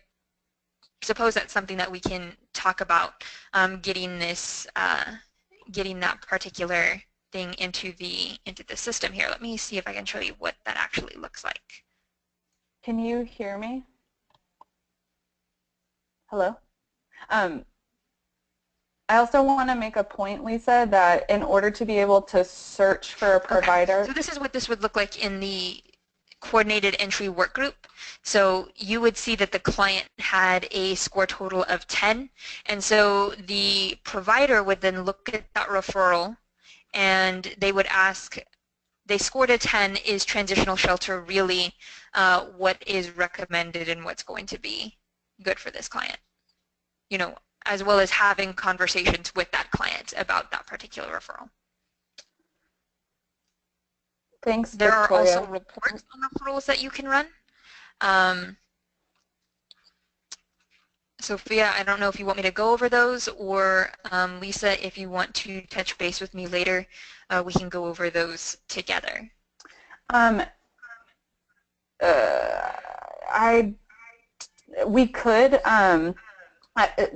Speaker 4: suppose that's something that we can talk about, getting this getting that particular thing into the system here. Let me see if I can show you what that actually looks like.
Speaker 1: Can you hear me? Hello? I also want to make a point, Lisa, that in order to be able to search for a provider.
Speaker 4: Okay. So this is what this would look like in the coordinated entry work group. So you would see that the client had a score total of 10, and so the provider would then look at that referral and they would ask, they scored a 10, is transitional shelter really what is recommended and what's going to be good for this client? You know, as well as having conversations with that client about that particular referral.
Speaker 1: Thanks,
Speaker 4: There
Speaker 1: Victoria.
Speaker 4: are also reports on referrals that you can run. Sophia, I don't know if you want me to go over those, or Lisa, if you want to touch base with me later, we can go over those together.
Speaker 1: We could.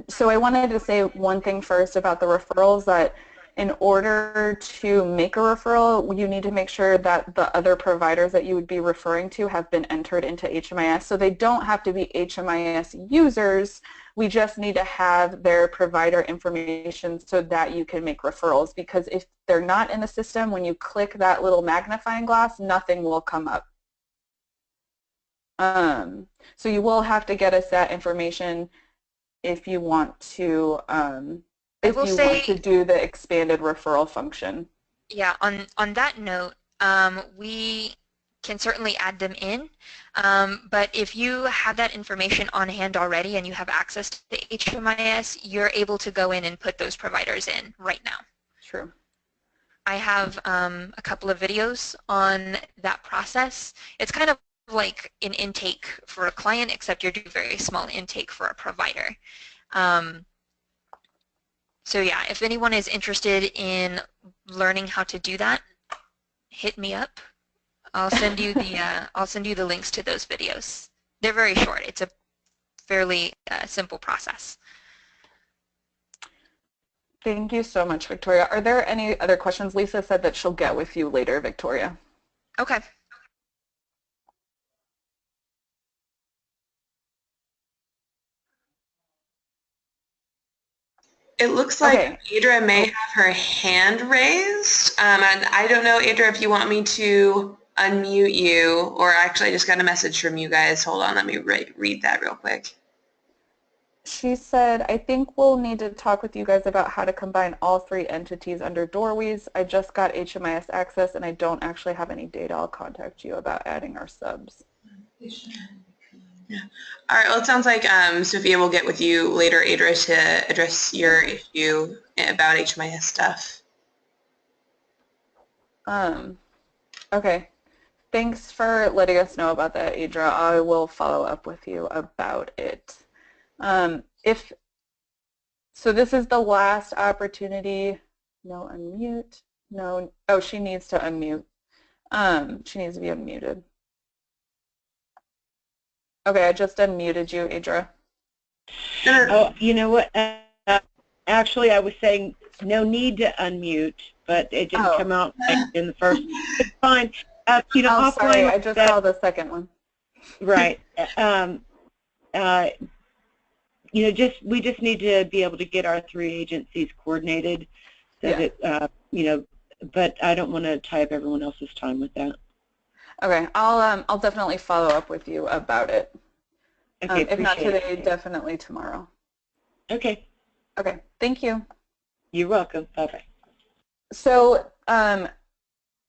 Speaker 1: So I wanted to say one thing first about the referrals, that in order to make a referral, you need to make sure that the other providers that you would be referring to have been entered into HMIS. So they don't have to be HMIS users. We just need to have their provider information so that you can make referrals, because if they're not in the system, when you click that little magnifying glass, nothing will come up. So you will have to get us that information if you want to want to do the expanded referral function.
Speaker 4: Yeah, on that note, we can certainly add them in, but if you have that information on hand already and you have access to the HMIS, you're able to go in and put those providers in right now.
Speaker 1: True.
Speaker 4: I have a couple of videos on that process. It's kind of like an intake for a client, except you're doing a very small intake for a provider. So yeah, if anyone is interested in learning how to do that, hit me up. I'll send you the links to those videos. They're very short. It's a fairly simple process.
Speaker 1: Thank you so much, Victoria. Are there any other questions? Lisa said that she'll get with you later, Victoria.
Speaker 4: Okay.
Speaker 3: It looks like
Speaker 1: Okay.
Speaker 3: Adra may have her hand raised, and I don't know, Adra, if you want me to unmute you, or actually I just got a message from you guys. Hold on, let me read that real quick.
Speaker 1: She said, I think we'll need to talk with you guys about how to combine all 3 entities under Doorways. I just got HMIS access and I don't actually have any data. I'll contact you about adding our subs.
Speaker 3: Yeah. All right, well, it sounds like Sophia will get with you later, Adra, to address your issue about HMIS stuff.
Speaker 1: Okay. Thanks for letting us know about that, Adra. I will follow up with you about it. So this is the last opportunity. No unmute. No. Oh, she needs to unmute. She needs to be unmuted. Okay, I just unmuted you, Adra.
Speaker 6: Oh, you know what? Actually, I was saying no need to unmute, but it didn't come out in the first. It's fine. You know,
Speaker 1: oh, sorry, I just saw the second one.
Speaker 6: Right. You know, we just need to be able to get our 3 agencies coordinated, so that you know. But I don't want to tie up everyone else's time with that.
Speaker 1: Okay, I'll definitely follow up with you about it.
Speaker 6: Okay,
Speaker 1: if not today,
Speaker 6: it.
Speaker 1: definitely tomorrow.
Speaker 6: Okay.
Speaker 1: Okay, thank you.
Speaker 6: You're welcome. Bye-bye.
Speaker 1: So I'm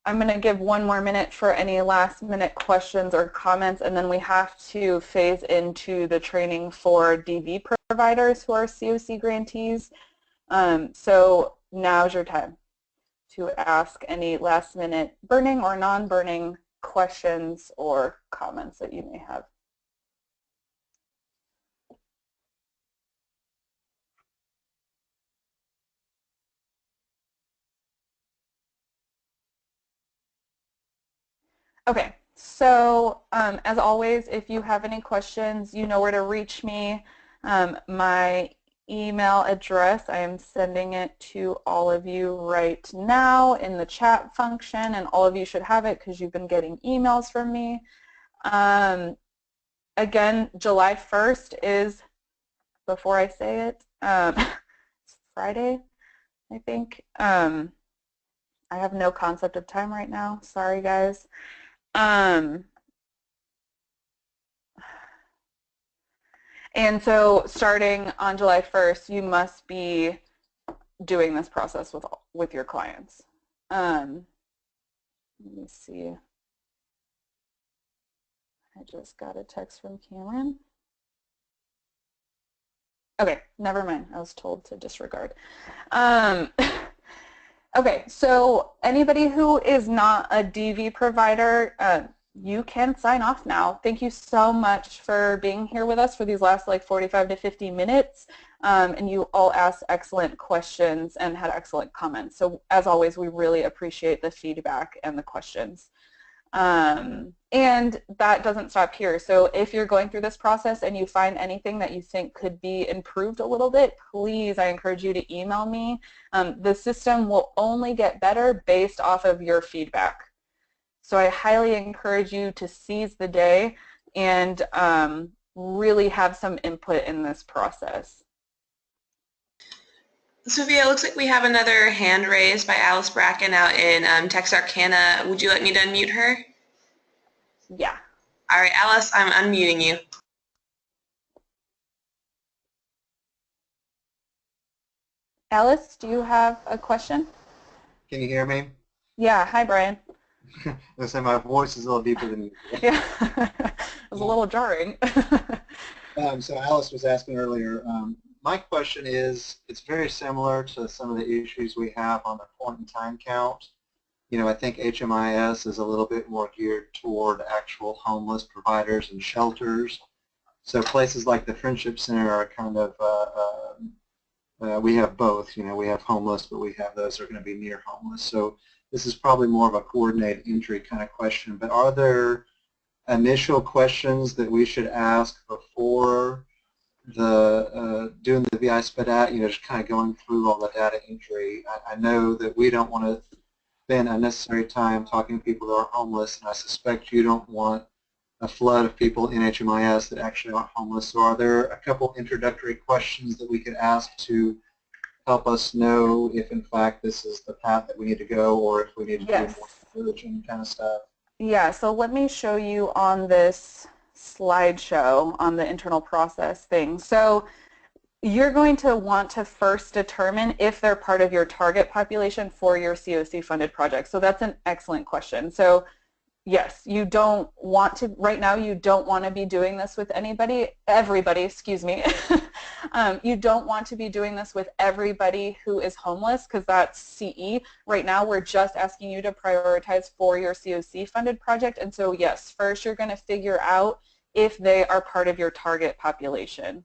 Speaker 1: going to give 1 more minute for any last-minute questions or comments, and then we have to phase into the training for DV providers who are CoC grantees. So now's your time to ask any last-minute burning or non-burning questions or comments that you may have. Okay, so as always, if you have any questions, you know where to reach me. My email address, I am sending it to all of you right now in the chat function, and all of you should have it because you've been getting emails from me. Again, July 1st is, before I say it, it's Friday, I think. I have no concept of time right now. Sorry, guys. And so starting on July 1st, you must be doing this process with your clients. Let me see. I just got a text from Cameron. Okay, never mind. I was told to disregard. Okay, so anybody who is not a DV provider, you can sign off now. Thank you so much for being here with us for these last like 45 to 50 minutes. And you all asked excellent questions and had excellent comments. So as always, we really appreciate the feedback and the questions. And that doesn't stop here. So if you're going through this process and you find anything that you think could be improved a little bit, please, I encourage you to email me. The system will only get better based off of your feedback. So I highly encourage you to seize the day and really have some input in this process.
Speaker 3: Sophia, it looks like we have another hand raised by Alice Bracken out in Texarkana. Would you like me to unmute her?
Speaker 1: Yeah.
Speaker 3: All right, Alice, I'm unmuting you.
Speaker 1: Alice, do you have a question?
Speaker 2: Can you hear me?
Speaker 1: Yeah. Hi, Brian.
Speaker 2: Listen, my voice is a little deeper than usual.
Speaker 1: Yeah. It was a little jarring.
Speaker 2: So Alice was asking earlier, my question is, it's very similar to some of the issues we have on the point in time count. You know, I think HMIS is a little bit more geared toward actual homeless providers and shelters. So places like the Friendship Center are kind of, we have both. You know, we have homeless, but we have those that are going to be near homeless. So this is probably more of a coordinated entry kind of question. But are there initial questions that we should ask before the doing the VI SPDAT, you know, just kind of going through all the data entry? I know that we don't want to spend unnecessary time talking to people that are homeless, and I suspect you don't want a flood of people in HMIS that actually are homeless. So are there a couple introductory questions that we could ask to help us know if in fact this is the path that we need to go, or if we need to do more research and kind of stuff?
Speaker 1: Yeah, so let me show you on this slideshow on the internal process thing. So you're going to want to first determine if they're part of your target population for your CoC funded project. So that's an excellent question. So yes, you don't want to, right now you don't want to be doing this with everybody, excuse me. You don't want to be doing this with everybody who is homeless because that's CE. Right now we're just asking you to prioritize for your CoC funded project. And so yes, first you're going to figure out if they are part of your target population.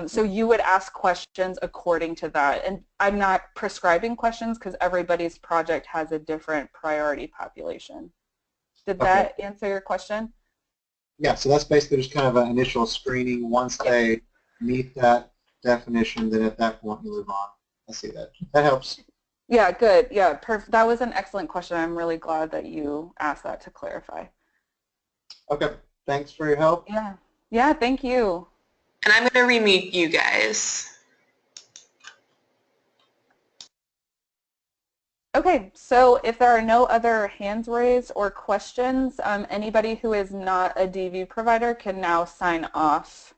Speaker 1: So you would ask questions according to that. And I'm not prescribing questions because everybody's project has a different priority population. Did that answer your question?
Speaker 2: Yeah, so that's basically just kind of an initial screening. Once they meet that definition, then at that point you move on. I see that. That helps.
Speaker 1: Yeah, good. Yeah, perfect. That was an excellent question. I'm really glad that you asked that to clarify.
Speaker 2: Okay, thanks for your help.
Speaker 1: Yeah. Yeah, thank you.
Speaker 3: And I'm going to remute you guys.
Speaker 1: Okay, so if there are no other hands raised or questions, anybody who is not a DV provider can now sign off.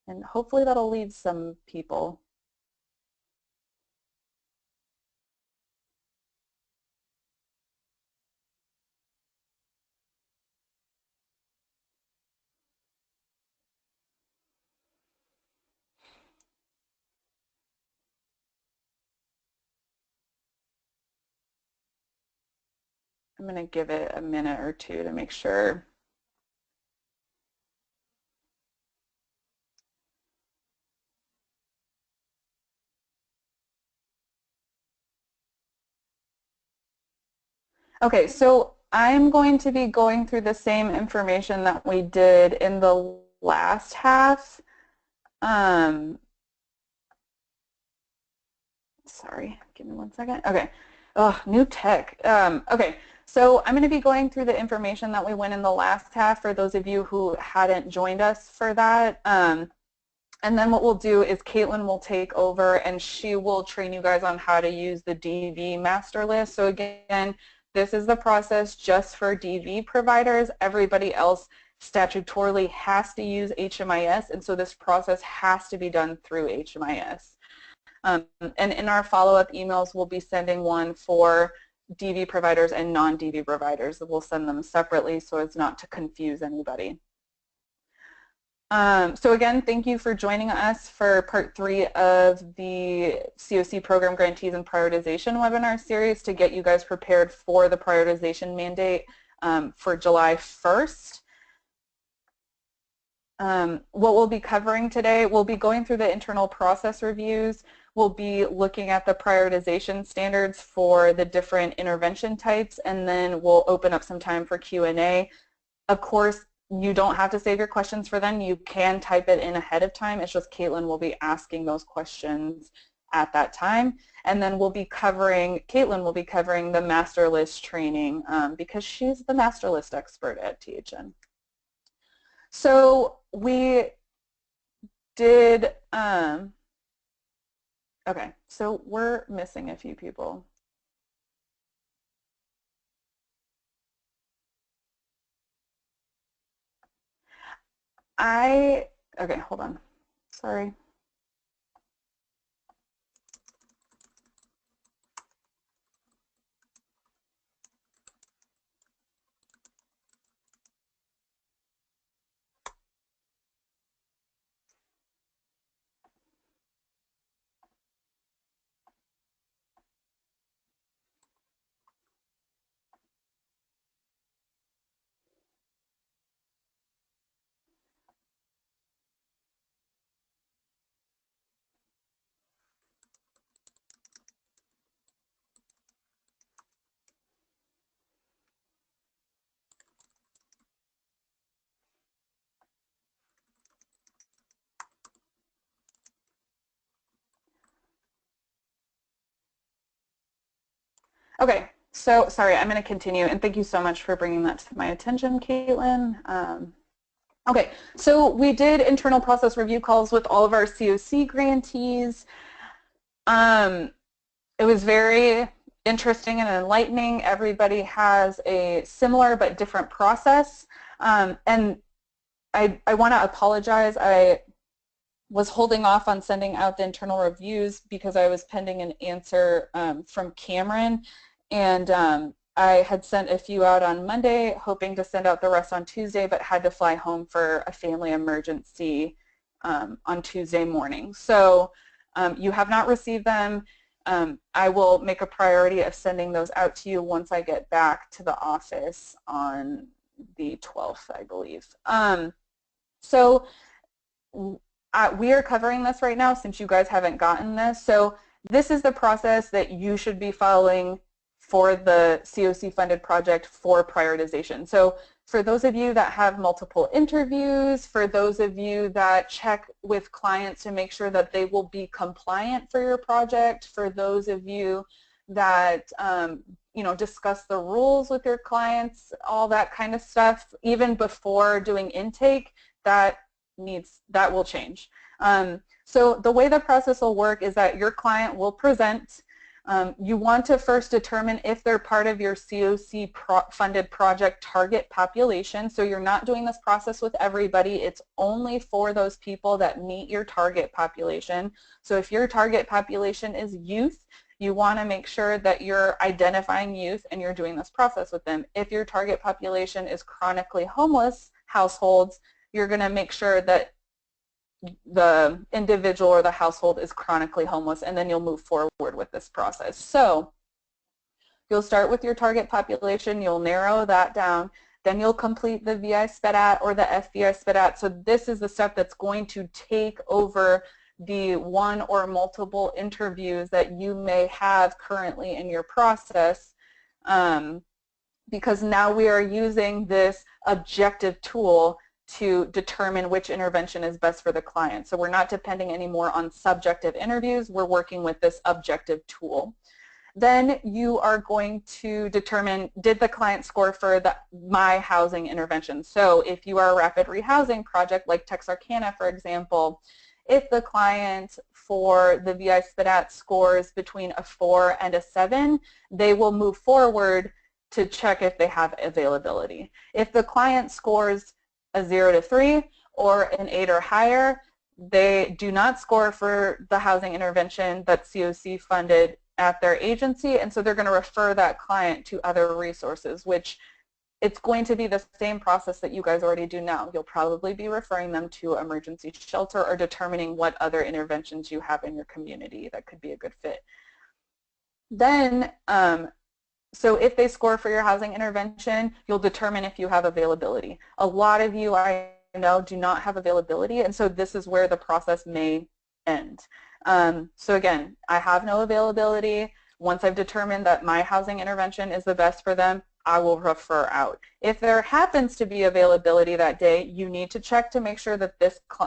Speaker 1: And hopefully that'll leave some people. I'm going to give it a minute or two to make sure. Okay, so I'm going to be going through the same information that we did in the last half. Sorry, give me 1 second. Okay. Oh, new tech. Okay, so I'm going to be going through the information that we went in the last half for those of you who hadn't joined us for that. And then what we'll do is Caitlin will take over and she will train you guys on how to use the DV master list. So again, this is the process just for DV providers. Everybody else statutorily has to use HMIS, and so this process has to be done through HMIS. And in our follow-up emails, we'll be sending one for DV providers and non-DV providers. We'll send them separately so as not to confuse anybody. So again, thank you for joining us for part 3 of the CoC program grantees and prioritization webinar series to get you guys prepared for the prioritization mandate for July 1st. What we'll be covering today, we'll be going through the internal process reviews. We'll be looking at the prioritization standards for the different intervention types, and then we'll open up some time for Q&A. Of course, you don't have to save your questions for then. You can type it in ahead of time. It's just Caitlin will be asking those questions at that time. And then Caitlin will be covering the master list training because she's the master list expert at THN. So we did, okay, so we're missing a few people. Okay, hold on, sorry. Okay, so sorry, I'm going to continue, and thank you so much for bringing that to my attention, Caitlin. Okay, so we did internal process review calls with all of our CoC grantees. It was very interesting and enlightening. Everybody has a similar but different process. And I want to apologize. I was holding off on sending out the internal reviews because I was pending an answer from Cameron, and I had sent a few out on Monday, hoping to send out the rest on Tuesday, but had to fly home for a family emergency on Tuesday morning. So you have not received them. I will make a priority of sending those out to you once I get back to the office on the 12th, I believe. So we are covering this right now since you guys haven't gotten this. So this is the process that you should be following for the CoC funded project for prioritization. So for those of you that have multiple interviews, for those of you that check with clients to make sure that they will be compliant for your project, for those of you that you know, discuss the rules with your clients, all that kind of stuff, even before doing intake, that will change. So the way the process will work is that your client will present. You want to first determine if they're part of your CoC funded project target population. So you're not doing this process with everybody. It's only for those people that meet your target population. So if your target population is youth, you want to make sure that you're identifying youth and you're doing this process with them. If your target population is chronically homeless households, you're going to make sure that the individual or the household is chronically homeless, and then you'll move forward with this process. So you'll start with your target population, you'll narrow that down, then you'll complete the VI SPEDAT or the FBI SPEDAT. So this is the step that's going to take over the one or multiple interviews that you may have currently in your process, because now we are using this objective tool to determine which intervention is best for the client. So we're not depending anymore on subjective interviews, we're working with this objective tool. Then you are going to determine, did the client score for my housing intervention? So if you are a rapid rehousing project like Texarkana, for example, if the client for the VI SPEDAT scores between a 4 and a 7, they will move forward to check if they have availability. If the client scores a 0 to 3 or an 8 or higher, they do not score for the housing intervention that's CoC funded at their agency, and so they're going to refer that client to other resources, which it's going to be the same process that you guys already do now. You'll probably be referring them to emergency shelter or determining what other interventions you have in your community that could be a good fit. Then, so if they score for your housing intervention, you'll determine if you have availability. A lot of you, I know, do not have availability, and so this is where the process may end. So again, I have no availability. Once I've determined that my housing intervention is the best for them, I will refer out. If there happens to be availability that day, you need to check to make sure that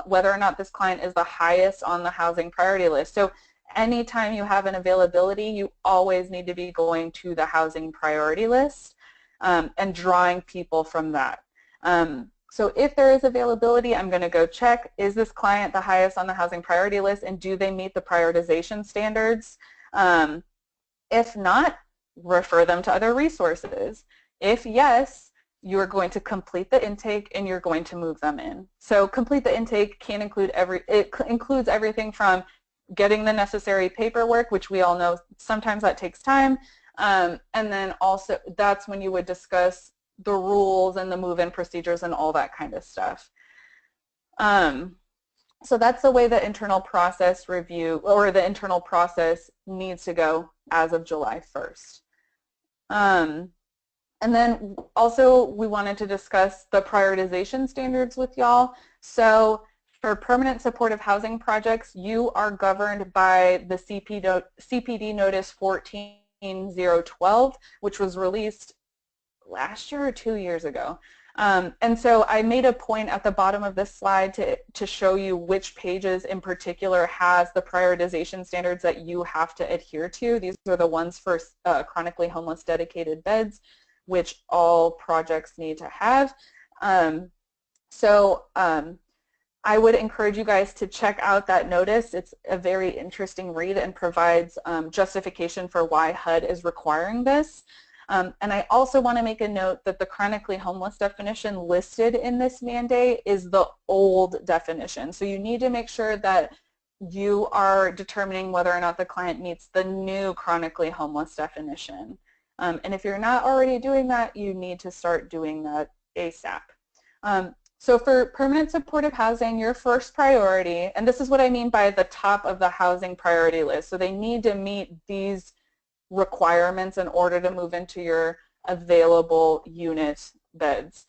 Speaker 1: whether or not this client is the highest on the housing priority list. So anytime you have an availability, you always need to be going to the housing priority list and drawing people from that. So if there is availability, I'm going to go check, is this client the highest on the housing priority list, and do they meet the prioritization standards? If not, refer them to other resources. If yes, you're going to complete the intake and you're going to move them in. So complete the intake can include it includes everything from getting the necessary paperwork, which we all know sometimes that takes time, and then also that's when you would discuss the rules and the move-in procedures and all that kind of stuff. So that's the way the internal process review or the internal process needs to go as of July 1st. And then also we wanted to discuss the prioritization standards with y'all. So for permanent supportive housing projects, you are governed by the CPD notice 14012, which was released last year or 2 years ago. And so I made a point at the bottom of this slide to show you which pages in particular has the prioritization standards that you have to adhere to. These are the ones for chronically homeless dedicated beds, which all projects need to have. I would encourage you guys to check out that notice. It's a very interesting read and provides justification for why HUD is requiring this. And I also want to make a note that the chronically homeless definition listed in this mandate is the old definition. So you need to make sure that you are determining whether or not the client meets the new chronically homeless definition. And if you're not already doing that, you need to start doing that ASAP. So for permanent supportive housing, your first priority, and this is what I mean by the top of the housing priority list, so they need to meet these requirements in order to move into your available unit beds.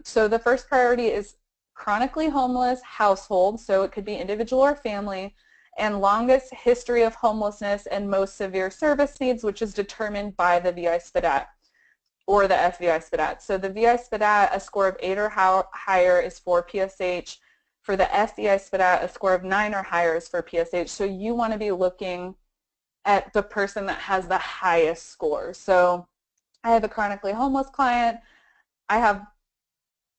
Speaker 1: So the first priority is chronically homeless household, so it could be individual or family, and longest history of homelessness and most severe service needs, which is determined by the VI SPDAT or the FBI SPDAT. So the VI SPDAT, a score of 8 or higher is for PSH. For the FBI SPDAT, a score of 9 or higher is for PSH. So you want to be looking at the person that has the highest score. So I have a chronically homeless client. I have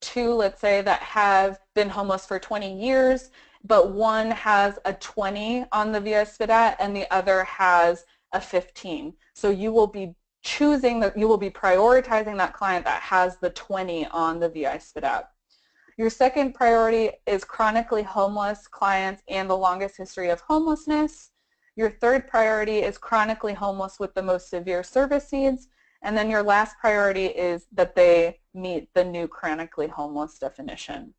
Speaker 1: 2, let's say, that have been homeless for 20 years, but one has a 20 on the VI SPDAT and the other has a 15. So you will be choosing that, you will be prioritizing that client that has the 20 on the VI SPDAT. Your second priority is chronically homeless clients and the longest history of homelessness. Your third priority is chronically homeless with the most severe service needs. And then your last priority is that they meet the new chronically homeless definition.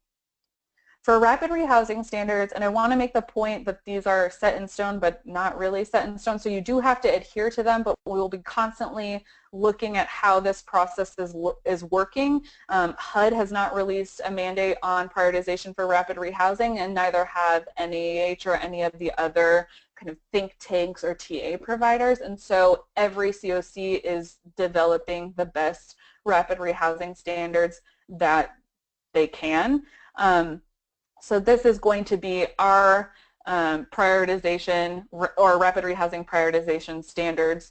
Speaker 1: For rapid rehousing standards, and I want to make the point that these are set in stone but not really set in stone, so you do have to adhere to them, but we will be constantly looking at how this process is working. HUD has not released a mandate on prioritization for rapid rehousing, and neither have NAH or any of the other kind of think tanks or TA providers, and so every CoC is developing the best rapid rehousing standards that they can. So this is going to be our prioritization or rapid rehousing prioritization standards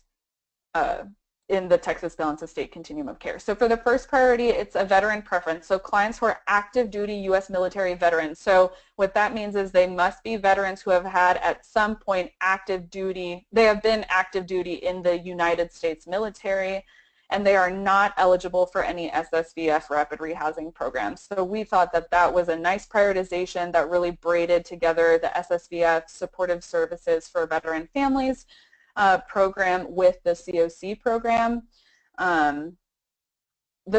Speaker 1: in the Texas Balance of State Continuum of Care. So for the first priority, it's a veteran preference. So clients who are active duty U.S. military veterans. So what that means is they must be veterans who have had at some point active duty, they have been active duty in the United States military, and they are not eligible for any SSVF rapid rehousing programs. So we thought that that was a nice prioritization that really braided together the SSVF supportive services for veteran families program with the CoC program. The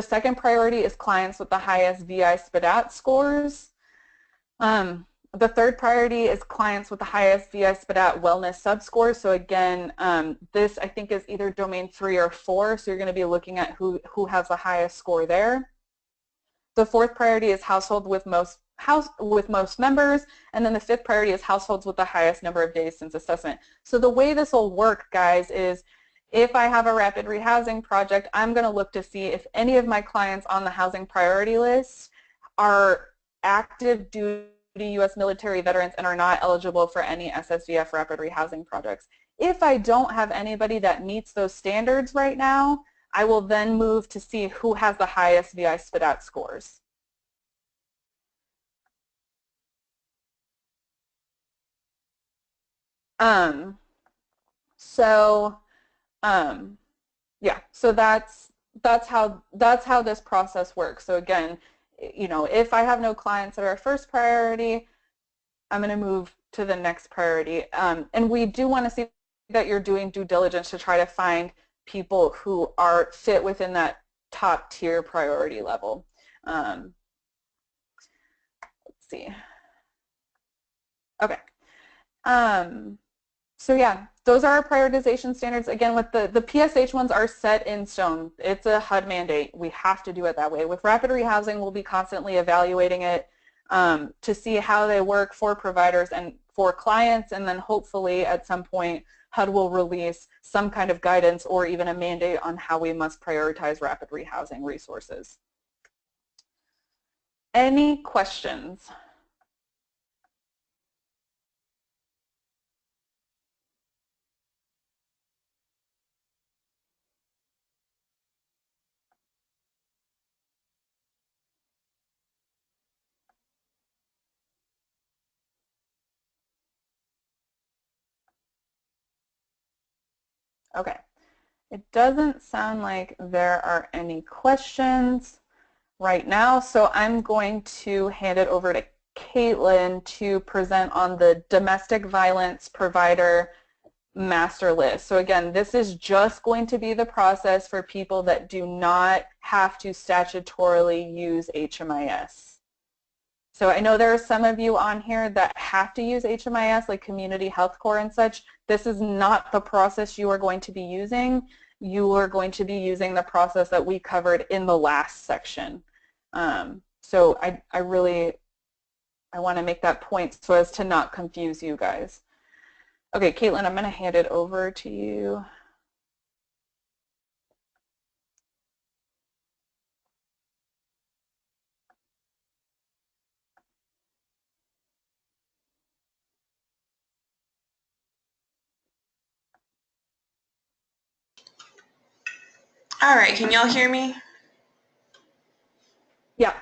Speaker 1: second priority is clients with the highest VI SPDAT scores. The third priority is clients with the highest VI SPDAT wellness subscores. So again, this I think is either domain 3 or 4, so you're going to be looking at who has the highest score there. The fourth priority is household with most members, and then the fifth priority is households with the highest number of days since assessment. So the way this will work, guys, is if I have a rapid rehousing project, I'm going to look to see if any of my clients on the housing priority list are active duty U.S. military veterans and are not eligible for any SSVF rapid rehousing projects. If I don't have anybody that meets those standards right now, I will then move to see who has the highest VI SPDAT scores. Yeah, so that's how this process works. So again, you know, if I have no clients that are first priority, I'm going to move to the next priority. And we do want to see that you're doing due diligence to try to find people who are fit within that top tier priority level. Let's see. Okay. So yeah, those are our prioritization standards. Again, with the PSH ones are set in stone. It's a HUD mandate. We have to do it that way. With rapid rehousing, we'll be constantly evaluating it to see how they work for providers and for clients, and then hopefully at some point HUD will release some kind of guidance or even a mandate on how we must prioritize rapid rehousing resources. Any questions? Okay. It doesn't sound like there are any questions right now, so I'm going to hand it over to Caitlin to present on the domestic violence provider master list. So again, this is just going to be the process for people that do not have to statutorily use HMIS. So I know there are some of you on here that have to use HMIS, like Community Health Corps and such. This is not the process you are going to be using. You are going to be using the process that we covered in the last section. So I want to make that point so as to not confuse you guys. Okay, Caitlin, I'm going to hand it over to you.
Speaker 3: All right, can y'all hear me?
Speaker 1: Yeah.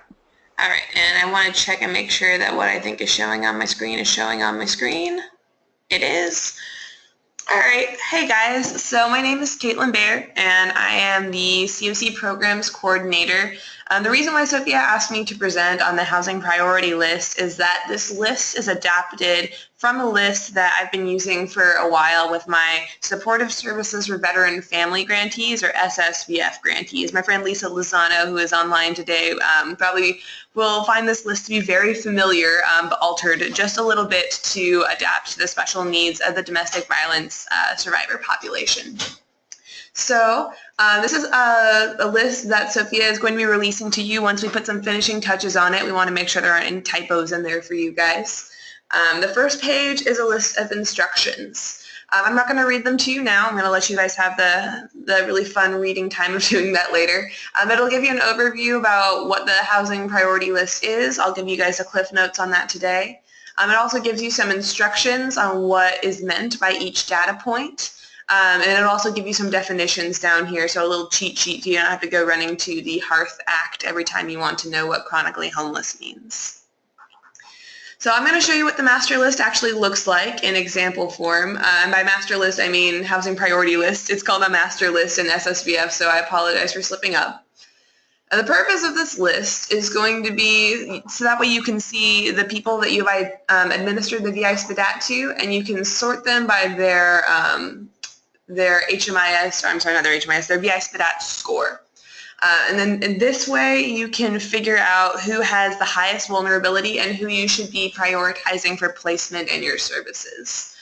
Speaker 3: All right, and I want to check and make sure that what I think is showing on my screen is showing on my screen. It is. All right, hey guys, so my name is Caitlin Baer and I am the CoC Programs Coordinator. The reason why Sophia asked me to present on the housing priority list is that this list is adapted from a list that I've been using for a while with my Supportive Services for Veteran and Family Grantees, or SSVF grantees. My friend Lisa Lozano, who is online today, probably will find this list to be very familiar, but altered just a little bit to adapt to the special needs of the domestic violence survivor population. So this is a list that Sophia is going to be releasing to you once we put some finishing touches on it. We want to make sure there aren't any typos in there for you guys. The first page is a list of instructions. I'm not going to read them to you now. I'm going to let you guys have the really fun reading time of doing that later. It'll give you an overview about what the housing priority list is. I'll give you guys a cliff notes on that today. It also gives you some instructions on what is meant by each data point. And it'll also give you some definitions down here, so a little cheat sheet so you don't have to go running to the Hearth Act every time you want to know what chronically homeless means. So I'm going to show you what the master list actually looks like in example form. And by master list, I mean housing priority list. It's called a master list in SSVF, so I apologize for slipping up. The purpose of this list is going to be so that way you can see the people that you've administered the VI SPDAT to, and you can sort them by their HMIS, or I'm sorry, not their HMIS, their VI SPDAT score. And then in this way, you can figure out who has the highest vulnerability and who you should be prioritizing for placement in your services.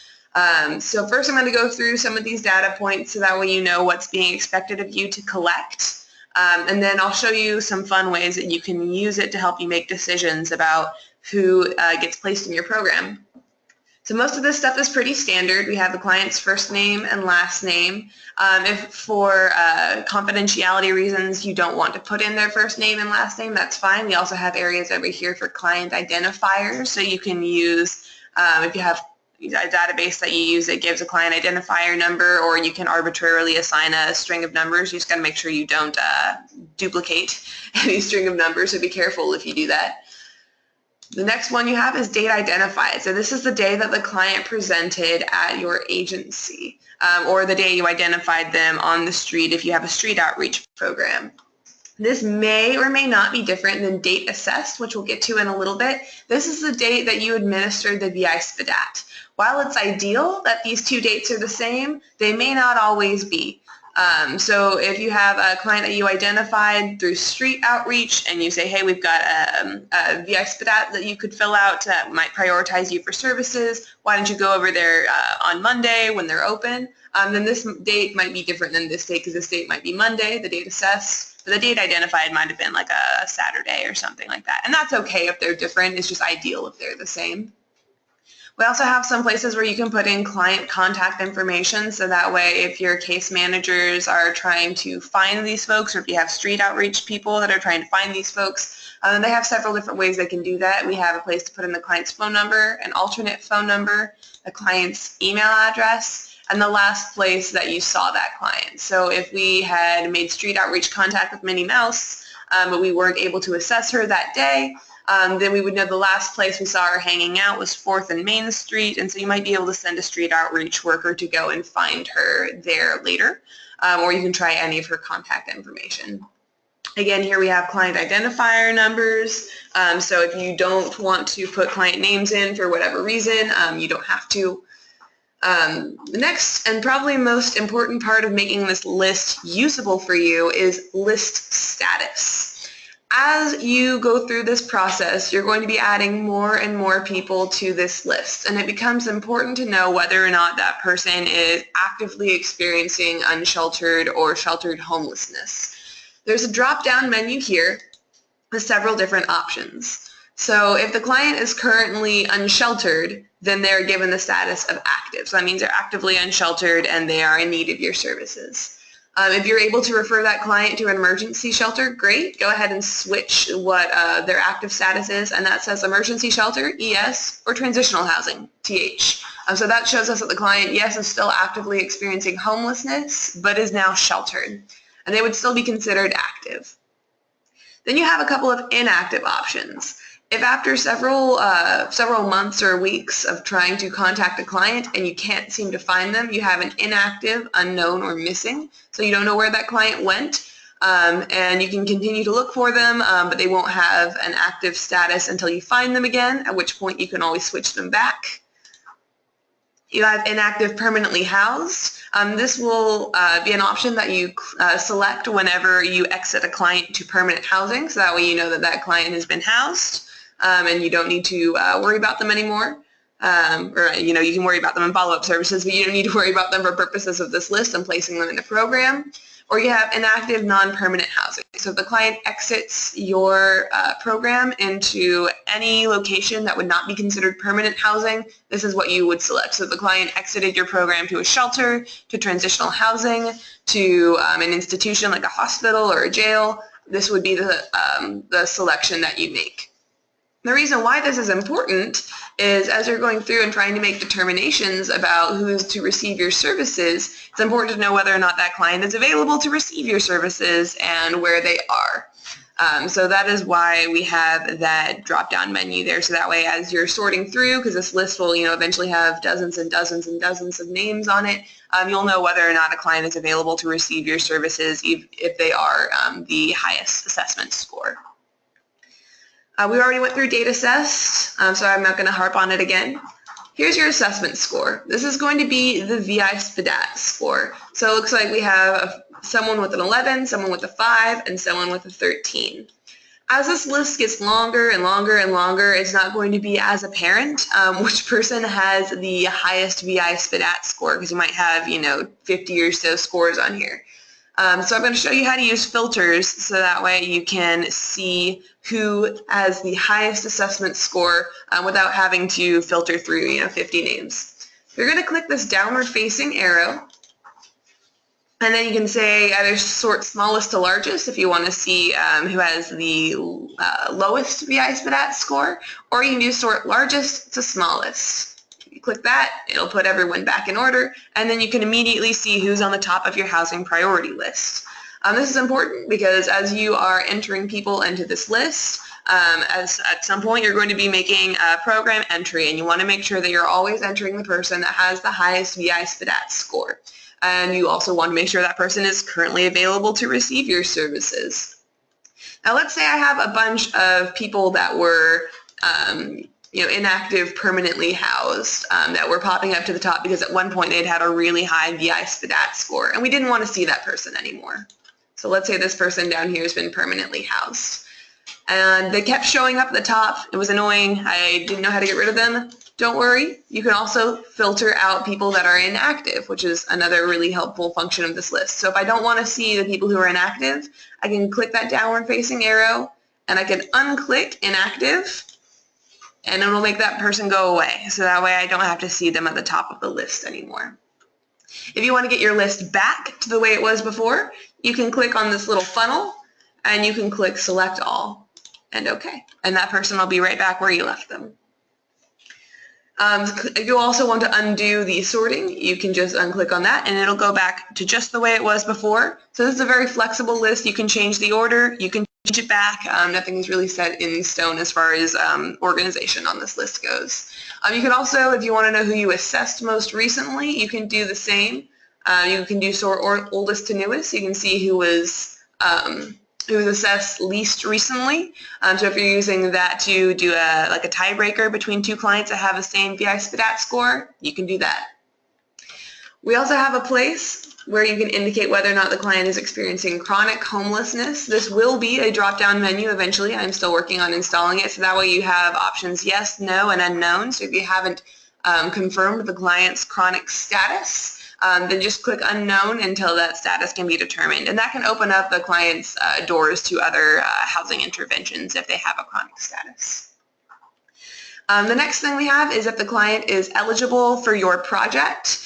Speaker 3: So first I'm going to go through some of these data points so that way you know what's being expected of you to collect. And then I'll show you some fun ways that you can use it to help you make decisions about who gets placed in your program. So most of this stuff is pretty standard. We have the client's first name and last name. If for confidentiality reasons you don't want to put in their first name and last name, that's fine. We also have areas over here for client identifiers, so you can use, if you have a database that you use that gives a client identifier number, or you can arbitrarily assign a string of numbers. You just got to make sure you don't duplicate any string of numbers, so be careful if you do that. The next one you have is date identified. So this is the day that the client presented at your agency, or the day you identified them on the street if you have a street outreach program. This may or may not be different than date assessed, which we'll get to in a little bit. This is the date that you administered the VI SPDAT. While it's ideal that these two dates are the same, they may not always be. So if you have a client that you identified through street outreach and you say, hey, we've got a VI SPDAT that you could fill out that might prioritize you for services, why don't you go over there on Monday when they're open? Then this date might be different than this date, because this date might be Monday, the date assessed, but the date identified might have been like a Saturday or something like that. And that's okay if they're different. It's just ideal if they're the same. We also have some places where you can put in client contact information, so that way if your case managers are trying to find these folks, or if you have street outreach people that are trying to find these folks, they have several different ways they can do that. We have a place to put in the client's phone number, an alternate phone number, the client's email address, and the last place that you saw that client. So if we had made street outreach contact with Minnie Mouse, but we weren't able to assess her that day, then we would know the last place we saw her hanging out was 4th and Main Street, and so you might be able to send a street outreach worker to go and find her there later, or you can try any of her contact information. Again, here we have client identifier numbers, so if you don't want to put client names in for whatever reason, you don't have to. The next and probably most important part of making this list usable for you is list status. As you go through this process, you're going to be adding more and more people to this list, and it becomes important to know whether or not that person is actively experiencing unsheltered or sheltered homelessness. There's a drop-down menu here with several different options. So if the client is currently unsheltered, then they're given the status of active. So that means they're actively unsheltered and they are in need of your services. If you're able to refer that client to an emergency shelter, great. Go ahead and switch what their active status is, and that says emergency shelter, ES, or transitional housing, TH. So that shows us that the client, yes, is still actively experiencing homelessness, but is now sheltered, and they would still be considered active. Then you have a couple of inactive options. If after several months or weeks of trying to contact a client and you can't seem to find them, you have an inactive, unknown, or missing, so you don't know where that client went, and you can continue to look for them, but they won't have an active status until you find them again, at which point you can always switch them back. You have inactive permanently housed. This will be an option that you select whenever you exit a client to permanent housing, so that way you know that that client has been housed. And you don't need to worry about them anymore. Or, you know, you can worry about them in follow-up services, but you don't need to worry about them for purposes of this list and placing them in the program. Or you have inactive non-permanent housing. So if the client exits your program into any location that would not be considered permanent housing, this is what you would select. So if the client exited your program to a shelter, to transitional housing, to an institution like a hospital or a jail, this would be the selection that you make. The reason why this is important is as you're going through and trying to make determinations about who is to receive your services, it's important to know whether or not that client is available to receive your services and where they are. So that is why we have that drop-down menu there, so that way as you're sorting through, because this list will eventually have dozens and dozens and dozens of names on it, you'll know whether or not a client is available to receive your services if they are the highest assessment score. We already went through data assessed, so I'm not going to harp on it again. Here's your assessment score. This is going to be the VI SPDAT score. So it looks like we have someone with an 11, someone with a 5, and someone with a 13. As this list gets longer and longer and longer, it's not going to be as apparent which person has the highest VI SPDAT score, because you might have 50 or so scores on here. So I'm going to show you how to use filters so that way you can see who has the highest assessment score without having to filter through 50 names. You're going to click this downward facing arrow, and then you can say either sort smallest to largest if you want to see who has the lowest VI SPDAT score, or you can do sort largest to smallest. You click that, it'll put everyone back in order, and then you can immediately see who's on the top of your housing priority list. This is important because as you are entering people into this list, as at some point you're going to be making a program entry, and you want to make sure that you're always entering the person that has the highest VI SPDAT score. And you also want to make sure that person is currently available to receive your services. Now let's say I have a bunch of people that were inactive, permanently housed, that were popping up to the top because at one point they'd had a really high VI SPDAT score, and we didn't want to see that person anymore. So let's say this person down here has been permanently housed, and they kept showing up at the top. It was annoying. I didn't know how to get rid of them. Don't worry. You can also filter out people that are inactive, which is another really helpful function of this list. So if I don't want to see the people who are inactive, I can click that downward facing arrow, and I can unclick inactive, and it'll make that person go away. So that way I don't have to see them at the top of the list anymore. If you want to get your list back to the way it was before, you can click on this little funnel, and you can click select all, and OK. And that person will be right back where you left them. If you also want to undo the sorting, you can just unclick on that, and it'll go back to just the way it was before. So this is a very flexible list. You can change the order. You can change it back. Nothing's really set in stone as far as organization on this list goes. You can also, if you want to know who you assessed most recently, you can do the same. You can do sort or oldest to newest. You can see who was assessed least recently. So if you're using that to do like a tiebreaker between two clients that have the same VI-SPDAT score, you can do that. We also have a place where you can indicate whether or not the client is experiencing chronic homelessness. This will be a drop-down menu eventually. I'm still working on installing it, so that way you have options yes, no, and unknown. So if you haven't confirmed the client's chronic status, then just click unknown until that status can be determined. And that can open up the client's doors to other housing interventions if they have a chronic status. The next thing we have is if the client is eligible for your project.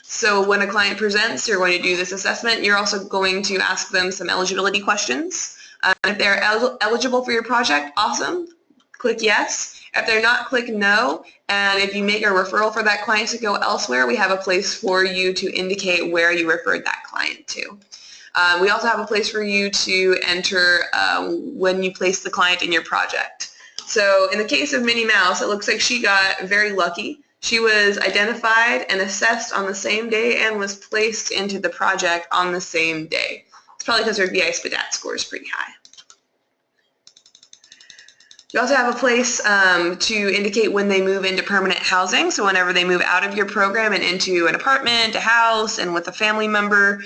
Speaker 3: So when a client presents, you're going to do this assessment. You're also going to ask them some eligibility questions. If they're eligible for your project, awesome. Click yes. If they're not, click no. And if you make a referral for that client to go elsewhere, we have a place for you to indicate where you referred that client to. We also have a place for you to enter when you place the client in your project. So in the case of Minnie Mouse, it looks like she got very lucky. She was identified and assessed on the same day and was placed into the project on the same day. It's probably because her VI-SPDAT score is pretty high. You also have a place to indicate when they move into permanent housing. So whenever they move out of your program and into an apartment, a house, and with a family member,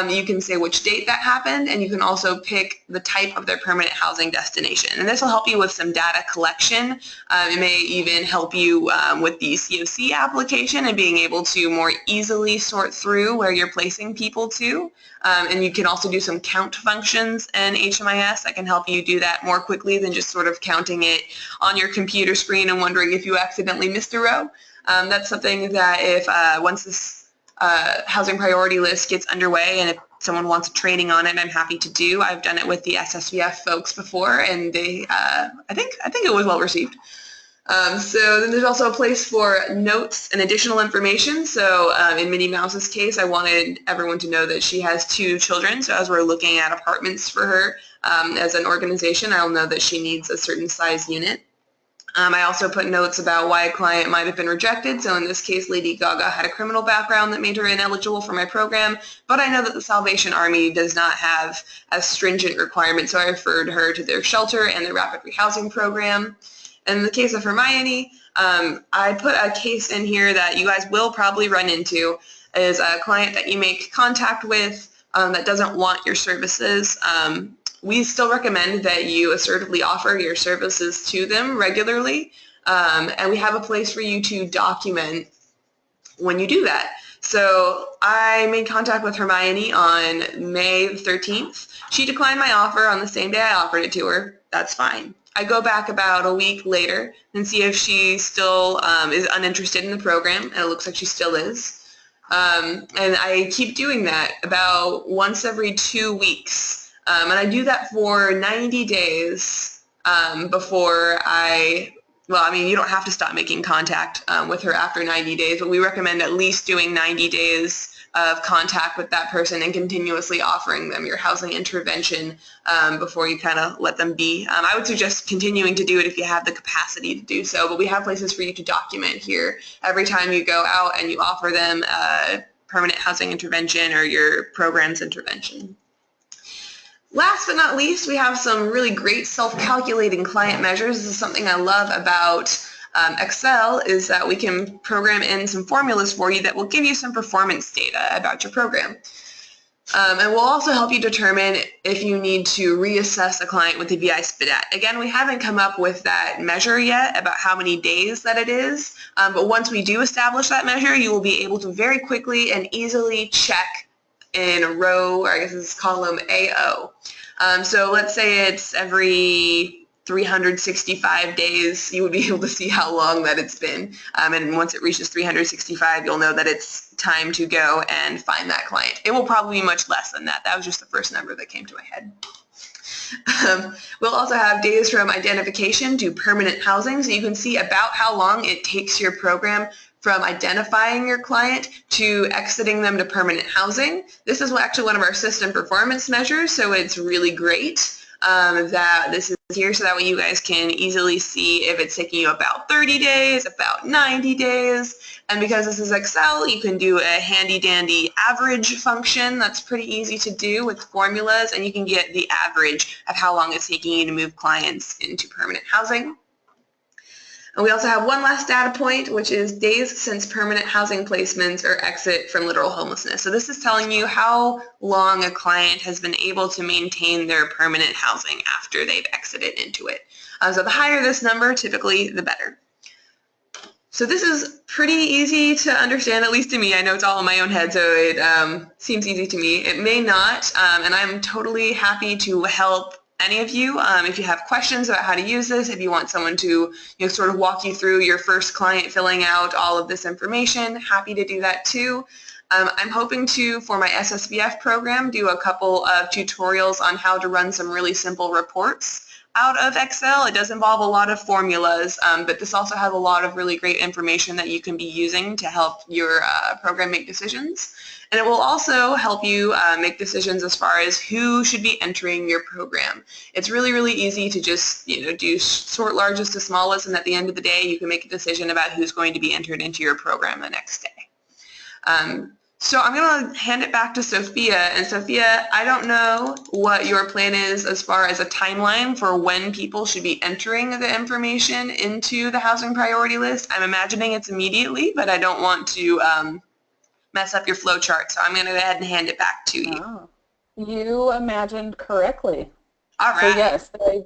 Speaker 3: you can say which date that happened, and you can also pick the type of their permanent housing destination. And this will help you with some data collection. It may even help you with the CoC application and being able to more easily sort through where you're placing people to. And you can also do some count functions in HMIS that can help you do that more quickly than just sort of counting it on your computer screen and wondering if you accidentally missed a row. That's something that if once this housing priority list gets underway and if someone wants a training on it, I'm happy to do. I've done it with the SSVF folks before, and they, I think it was well received. So then there's also a place for notes and additional information. So in Minnie Mouse's case, I wanted everyone to know that she has 2 children. So as we're looking at apartments for her as an organization, I'll know that she needs a certain size unit. I also put notes about why a client might have been rejected. So in this case, Lady Gaga had a criminal background that made her ineligible for my program, but I know that the Salvation Army does not have as stringent requirements, so I referred her to their shelter and their rapid rehousing program. In the case of Hermione, I put a case in here that you guys will probably run into is a client that you make contact with that doesn't want your services. We still recommend that you assertively offer your services to them regularly, and we have a place for you to document when you do that. So I made contact with Hermione on May 13th. She declined my offer on the same day I offered it to her. That's fine. I go back about a week later and see if she still is uninterested in the program, and it looks like she still is. And I keep doing that about once every 2 weeks. And I do that for 90 days before well, I mean, you don't have to stop making contact with her after 90 days, but we recommend at least doing 90 days of contact with that person and continuously offering them your housing intervention before you kind of let them be. I would suggest continuing to do it if you have the capacity to do so, but we have places for you to document here every time you go out and you offer them a permanent housing intervention or your program's intervention. Last but not least, we have some really great self-calculating client measures. This is something I love about Excel, is that we can program in some formulas for you that will give you some performance data about your program. And we'll also help you determine if you need to reassess a client with the VI-SPDAT. Again, we haven't come up with that measure yet about how many days that it is, but once we do establish that measure, you will be able to very quickly and easily check in row, or I guess it's column AO. So let's say it's every 365 days, you would be able to see how long that it's been. And once it reaches 365, you'll know that it's time to go and find that client. It will probably be much less than that. That was just the first number that came to my head. We'll also have days from identification to permanent housing, so you can see about how long it takes your program from identifying your client to exiting them to permanent housing. This is actually one of our system performance measures, so it's really great. that this is here so that way you guys can easily see if it's taking you about 30 days, about 90 days. And because this is Excel, you can do a handy-dandy average function that's pretty easy to do with formulas, and you can get the average of how long it's taking you to move clients into permanent housing. And we also have one last data point, which is days since permanent housing placements or exit from literal homelessness. So this is telling you how long a client has been able to maintain their permanent housing after they've exited into it. So the higher this number, typically the better. So this is pretty easy to understand, at least to me. I know it's all in my own head, so it seems easy to me. It may not, and I'm totally happy to help any of you. If you have questions about how to use this, if you want someone to sort of walk you through your first client filling out all of this information, happy to do that too. I'm hoping to, for my SSVF program, do a couple of tutorials on how to run some really simple reports out of Excel. It does involve a lot of formulas, but this also has a lot of really great information that you can be using to help your program make decisions. And it will also help you make decisions as far as who should be entering your program. It's really, really easy to just do sort largest to smallest, and at the end of the day, you can make a decision about who's going to be entered into your program the next day. So I'm going to hand it back to Sophia. And Sophia, I don't know what your plan is as far as a timeline for when people should be entering the information into the housing priority list. I'm imagining it's immediately, but I don't want to mess up your flow chart. So I'm going to go ahead and hand it back to you.
Speaker 1: Oh, you imagined correctly.
Speaker 3: All right.
Speaker 1: So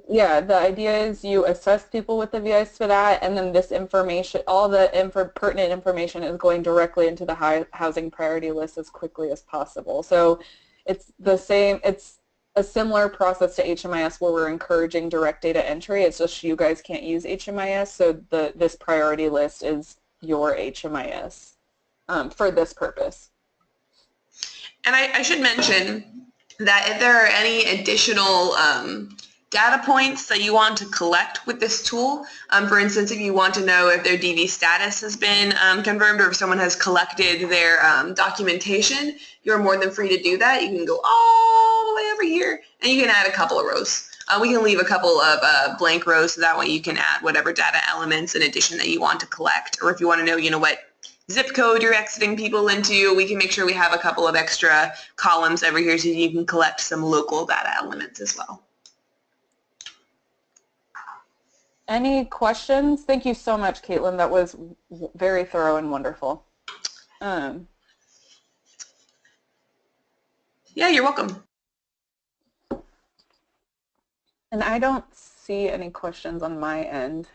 Speaker 1: yes, the idea is you assess people with the VIs for that, and then this information, all the pertinent information is going directly into the housing priority list as quickly as possible. So it's the same, it's a similar process to HMIS where we're encouraging direct data entry. It's just you guys can't use HMIS, so this priority list is your HMIS for this purpose.
Speaker 3: And I should mention that if there are any additional data points that you want to collect with this tool, for instance, if you want to know if their DV status has been confirmed or if someone has collected their documentation, you're more than free to do that. You can go all the way over here and you can add a couple of rows. We can leave a couple of blank rows so that way you can add whatever data elements in addition that you want to collect. Or if you want to know, what zip code you're exiting people into, we can make sure we have a couple of extra columns over here so you can collect some local data elements as well.
Speaker 1: Any questions? Thank you so much, Caitlin. That was very thorough and wonderful.
Speaker 3: Yeah, you're welcome.
Speaker 1: And I don't see any questions on my end.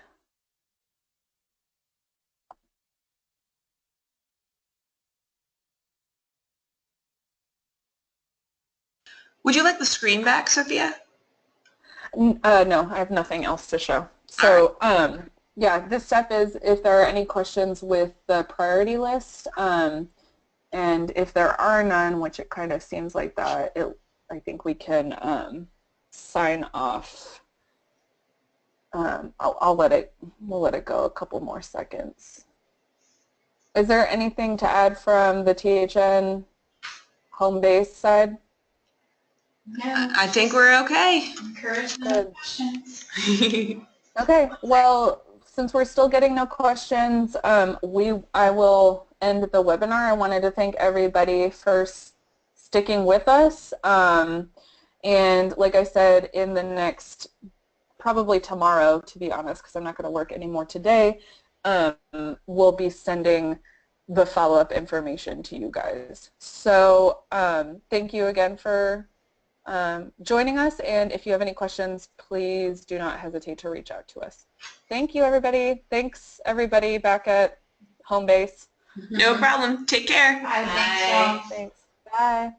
Speaker 3: Would you like the screen back, Sophia?
Speaker 1: No, I have nothing else to show. So, yeah, this step is if there are any questions with the priority list, and if there are none, which it kind of seems like that, I think we can sign off. We'll let it go a couple more seconds. Is there anything to add from the THN home base side?
Speaker 5: Yeah,
Speaker 3: I think we're okay.
Speaker 5: encourage the questions.
Speaker 1: Okay, well, since we're still getting no questions, I will end the webinar. I wanted to thank everybody for sticking with us. And like I said, in the next, probably tomorrow, to be honest, because I'm not going to work anymore today, we'll be sending the follow-up information to you guys. So thank you again for joining us, and if you have any questions, please do not hesitate to reach out to us. Thank you, everybody. Thanks, everybody back at home base.
Speaker 3: No problem. Take care.
Speaker 5: Bye. Thanks, y'all.
Speaker 1: Thanks. Bye.